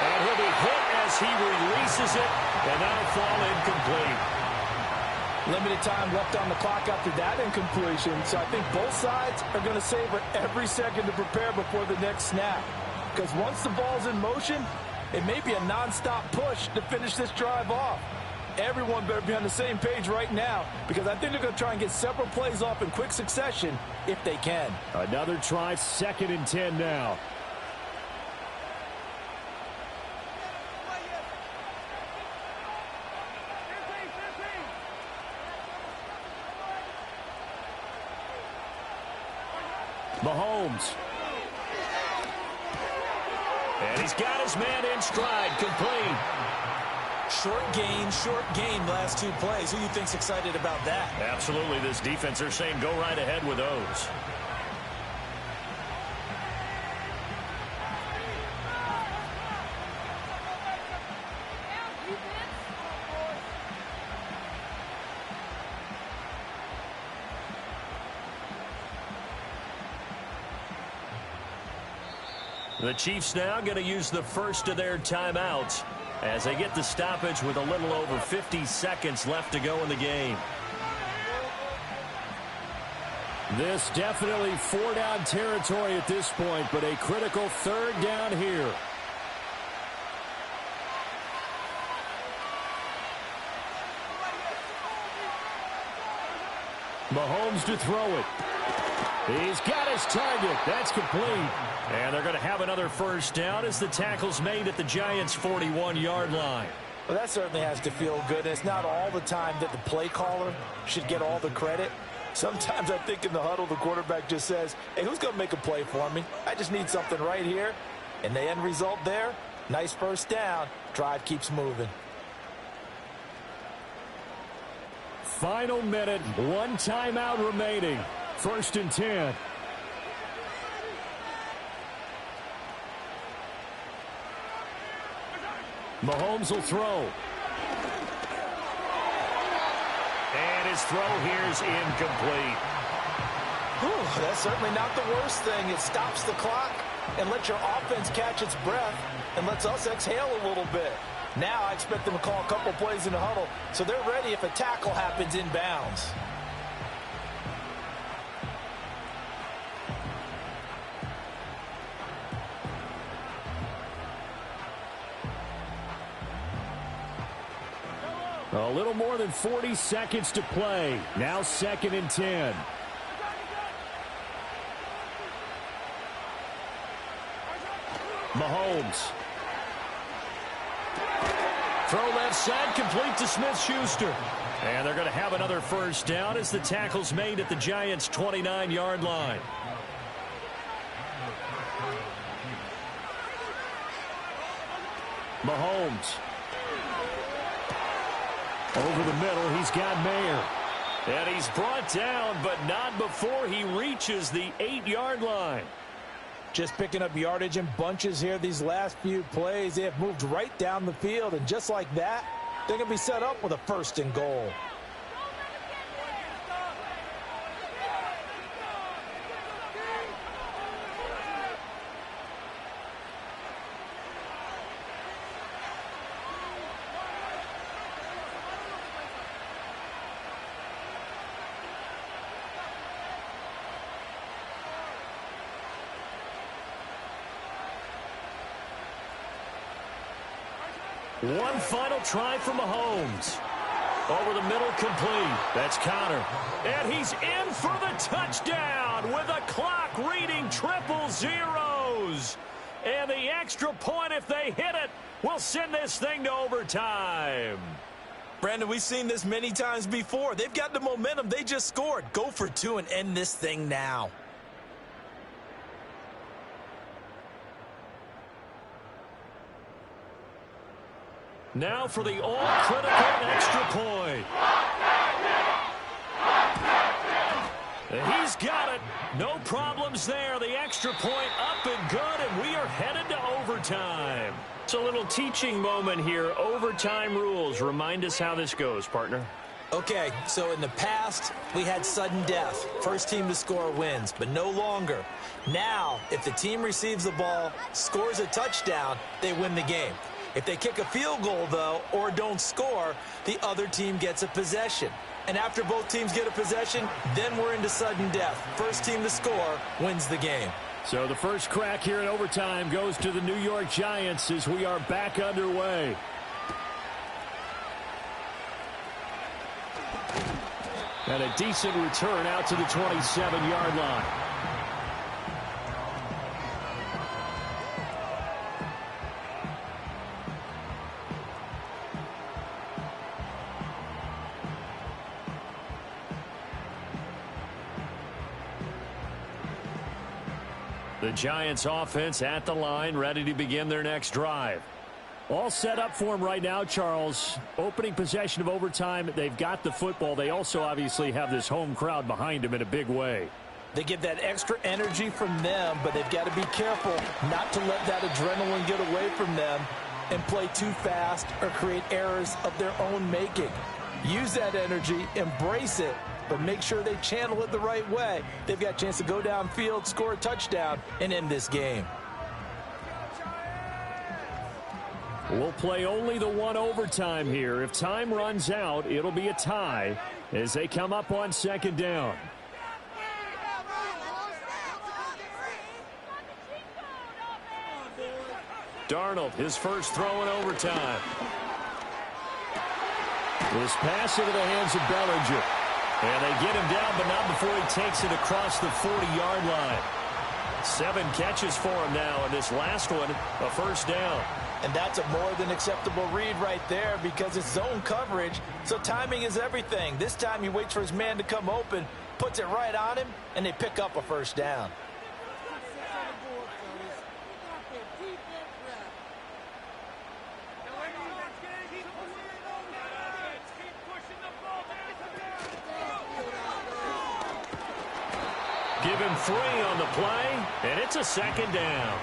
And he'll be hit as he releases it, and that'll fall incomplete. Limited time left on the clock after that incompletion, so I think both sides are going to savor every second to prepare before the next snap. Because once the ball's in motion, it may be a nonstop push to finish this drive off. Everyone better be on the same page right now because I think they're going to try and get several plays off in quick succession if they can. Another try, 2nd and 10 now. Mahomes. And he's got his man in stride, complete. Short gain last 2 plays. Who do you think's excited about that? Absolutely, this defense, they're saying go right ahead with those. The Chiefs now going to use the 1st of their timeouts as they get the stoppage with a little over 50 seconds left to go in the game. This definitely 4-down territory at this point, but a critical 3rd down here. Mahomes to throw it. He's got his target. That's complete. And they're going to have another 1st down as the tackle's made at the Giants' 41-yard line. Well, that certainly has to feel good. It's not all the time that the play caller should get all the credit. Sometimes I think in the huddle, the quarterback just says, hey, who's going to make a play for me? I just need something right here. And the end result there, nice 1st down. Drive keeps moving. Final minute, 1 timeout remaining. 1st and 10. Mahomes will throw. And his throw here is incomplete. Whew, that's certainly not the worst thing. It stops the clock and lets your offense catch its breath and lets us exhale a little bit. Now I expect them to call a couple plays in the huddle so they're ready if a tackle happens in bounds. A little more than 40 seconds to play. Now 2nd and 10. Mahomes. Throw left side, complete to Smith-Schuster. And they're going to have another first down as the tackle's made at the Giants' 29-yard line. Mahomes. Over the middle, he's got Mayer. And he's brought down, but not before he reaches the 8-yard line. Just picking up yardage in bunches here these last few plays. They have moved right down the field, and just like that, they're going to be set up with a 1st and goal. One final try for Mahomes. Over the middle, complete. That's Connor. And he's in for the touchdown with a clock reading 000. And the extra point, if they hit it, will send this thing to overtime. Brandon, we've seen this many times before. They've got the momentum. They just scored. Go for 2 and end this thing now. Now for the all-critical extra point. He's got it. No problems there. The extra point up and good, and we are headed to overtime. It's a little teaching moment here. Overtime rules. Remind us how this goes, partner. Okay, so in the past, we had sudden death. First team to score wins, but no longer. Now, if the team receives the ball, scores a touchdown, they win the game. If they kick a field goal, though, or don't score, the other team gets a possession. And after both teams get a possession, then we're into sudden death. First team to score wins the game. So the first crack here in overtime goes to the New York Giants as we are back underway. And a decent return out to the 27-yard line. The Giants offense at the line, ready to begin their next drive. All set up for them right now, Charles. Opening possession of overtime, they've got the football. They also obviously have this home crowd behind them in a big way. They get that extra energy from them, but they've got to be careful not to let that adrenaline get away from them and play too fast or create errors of their own making. Use that energy, embrace it, but make sure they channel it the right way. They've got a chance to go downfield, score a touchdown, and end this game. We'll play only the one overtime here. If time runs out, it'll be a tie as they come up on second down. Darnold, his first throw in overtime. This pass into the hands of Bellinger. And they get him down, but not before he takes it across the 40-yard line. 7 catches for him now, and this last one, a first down. And that's a more than acceptable read right there because it's zone coverage, so timing is everything. This time he waits for his man to come open, puts it right on him, and they pick up a first down. Give him 3 on the play, and it's a second down.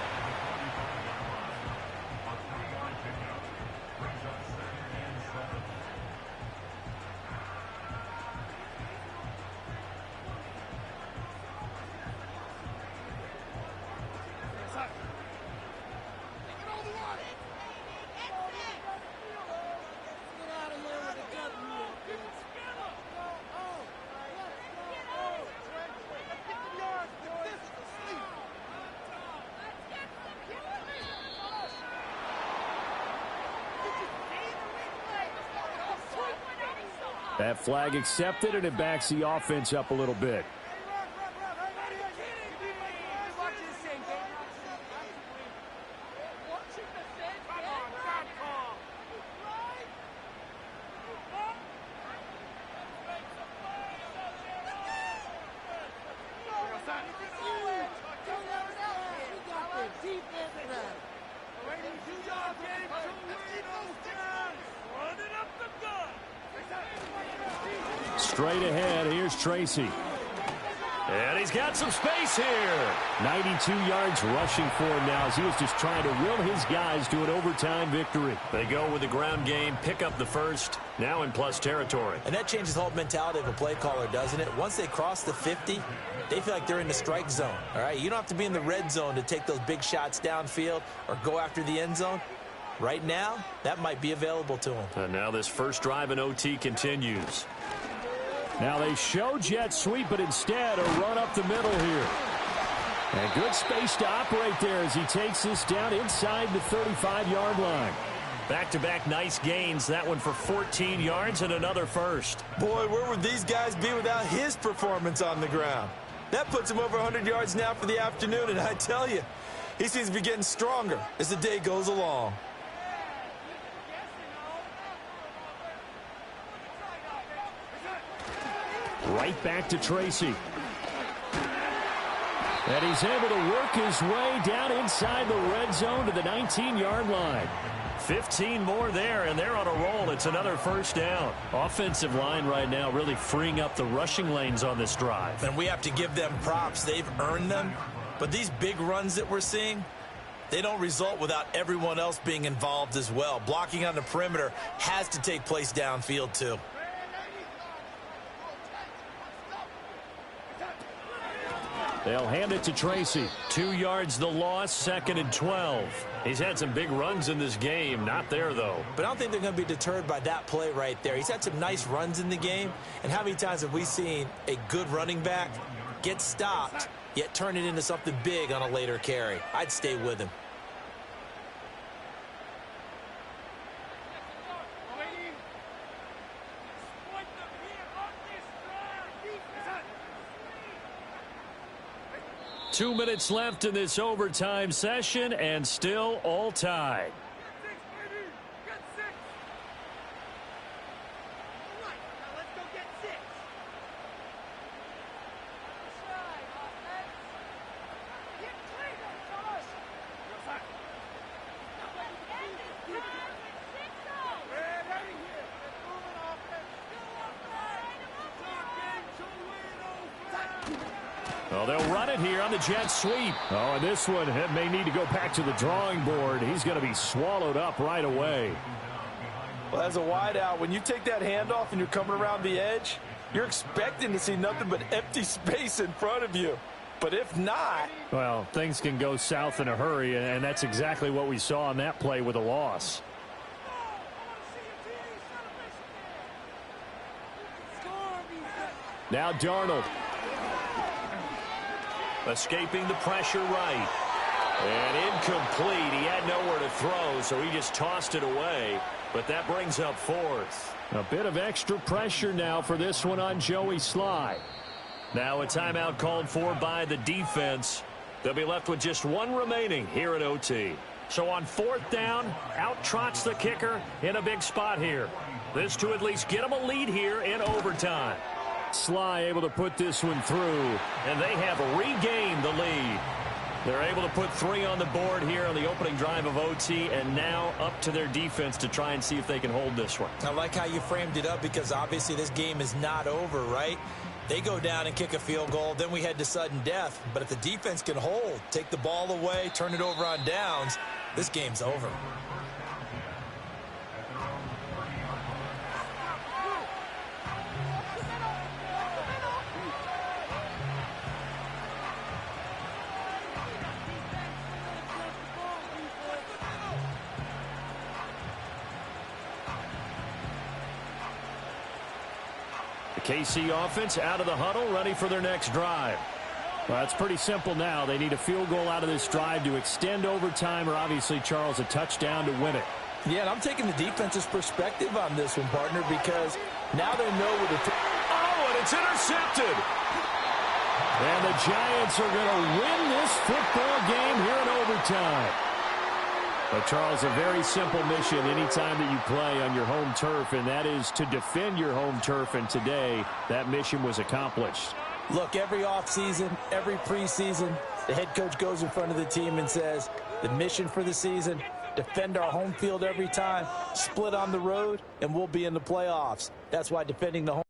That flag accepted, and it backs the offense up a little bit. Straight ahead, here's Tracy. And he's got some space here. 92 yards rushing for him now as he was just trying to will his guys to an overtime victory. They go with the ground game, pick up the first, now in plus territory. And that changes the whole mentality of a play caller, doesn't it? Once they cross the 50, they feel like they're in the strike zone. All right, you don't have to be in the red zone to take those big shots downfield or go after the end zone. Right now, that might be available to them. And now this first drive in OT continues. Now they show jet sweep, but instead a run up the middle here. And good space to operate there as he takes this down inside the 35-yard line. Back-to-back nice gains. That one for 14 yards and another first. Boy, where would these guys be without his performance on the ground? That puts him over 100 yards now for the afternoon, and I tell you, he seems to be getting stronger as the day goes along. Right back to Tracy. And he's able to work his way down inside the red zone to the 19-yard line. 15 more there, and they're on a roll. It's another first down. Offensive line right now really freeing up the rushing lanes on this drive. And we have to give them props. They've earned them. But these big runs that we're seeing, they don't result without everyone else being involved as well. Blocking on the perimeter has to take place downfield too. They'll hand it to Tracy. 2 yards the loss, 2nd and 12. He's had some big runs in this game. Not there, though. But I don't think they're going to be deterred by that play right there. He's had some nice runs in the game. And how many times have we seen a good running back get stopped, yet turn it into something big on a later carry? I'd stay with him. Two minutes left in this overtime session, and still all tied. Well, they'll run it here on the jet sweep. Oh, and this one may need to go back to the drawing board. He's going to be swallowed up right away. Well, as a wideout, when you take that handoff and you're coming around the edge, you're expecting to see nothing but empty space in front of you. But if not... Well, things can go south in a hurry, and that's exactly what we saw on that play with a loss. Now Darnold. Escaping the pressure right. And incomplete. He had nowhere to throw, so he just tossed it away. But that brings up 4th. A bit of extra pressure now for this one on Joey Sly. Now a timeout called for by the defense. They'll be left with just one remaining here at OT. So on 4th down, out trots the kicker in a big spot here. This to at least get them a lead here in overtime. Sly able to put this one through. And they have regained the lead. They're able to put 3 on the board here on the opening drive of OT, and now up to their defense to try and see if they can hold this one. I like how you framed it up, because obviously this game is not over, right? They go down and kick a field goal, then we head to sudden death. But if the defense can hold, take the ball away, turn it over on downs, this game's over. KC offense out of the huddle, ready for their next drive. Well, it's pretty simple now. They need a field goal out of this drive to extend overtime, or obviously, Charles, a touchdown to win it. Yeah, and I'm taking the defense's perspective on this one, partner, because Now they know where to... Oh, and it's intercepted. And the Giants are going to win this football game here in overtime. But, Charles, a very simple mission anytime that you play on your home turf, and that is to defend your home turf. And today, that mission was accomplished. Look, every offseason, every preseason, the head coach goes in front of the team and says, the mission for the season, defend our home field every time, split on the road, and we'll be in the playoffs. That's why defending the home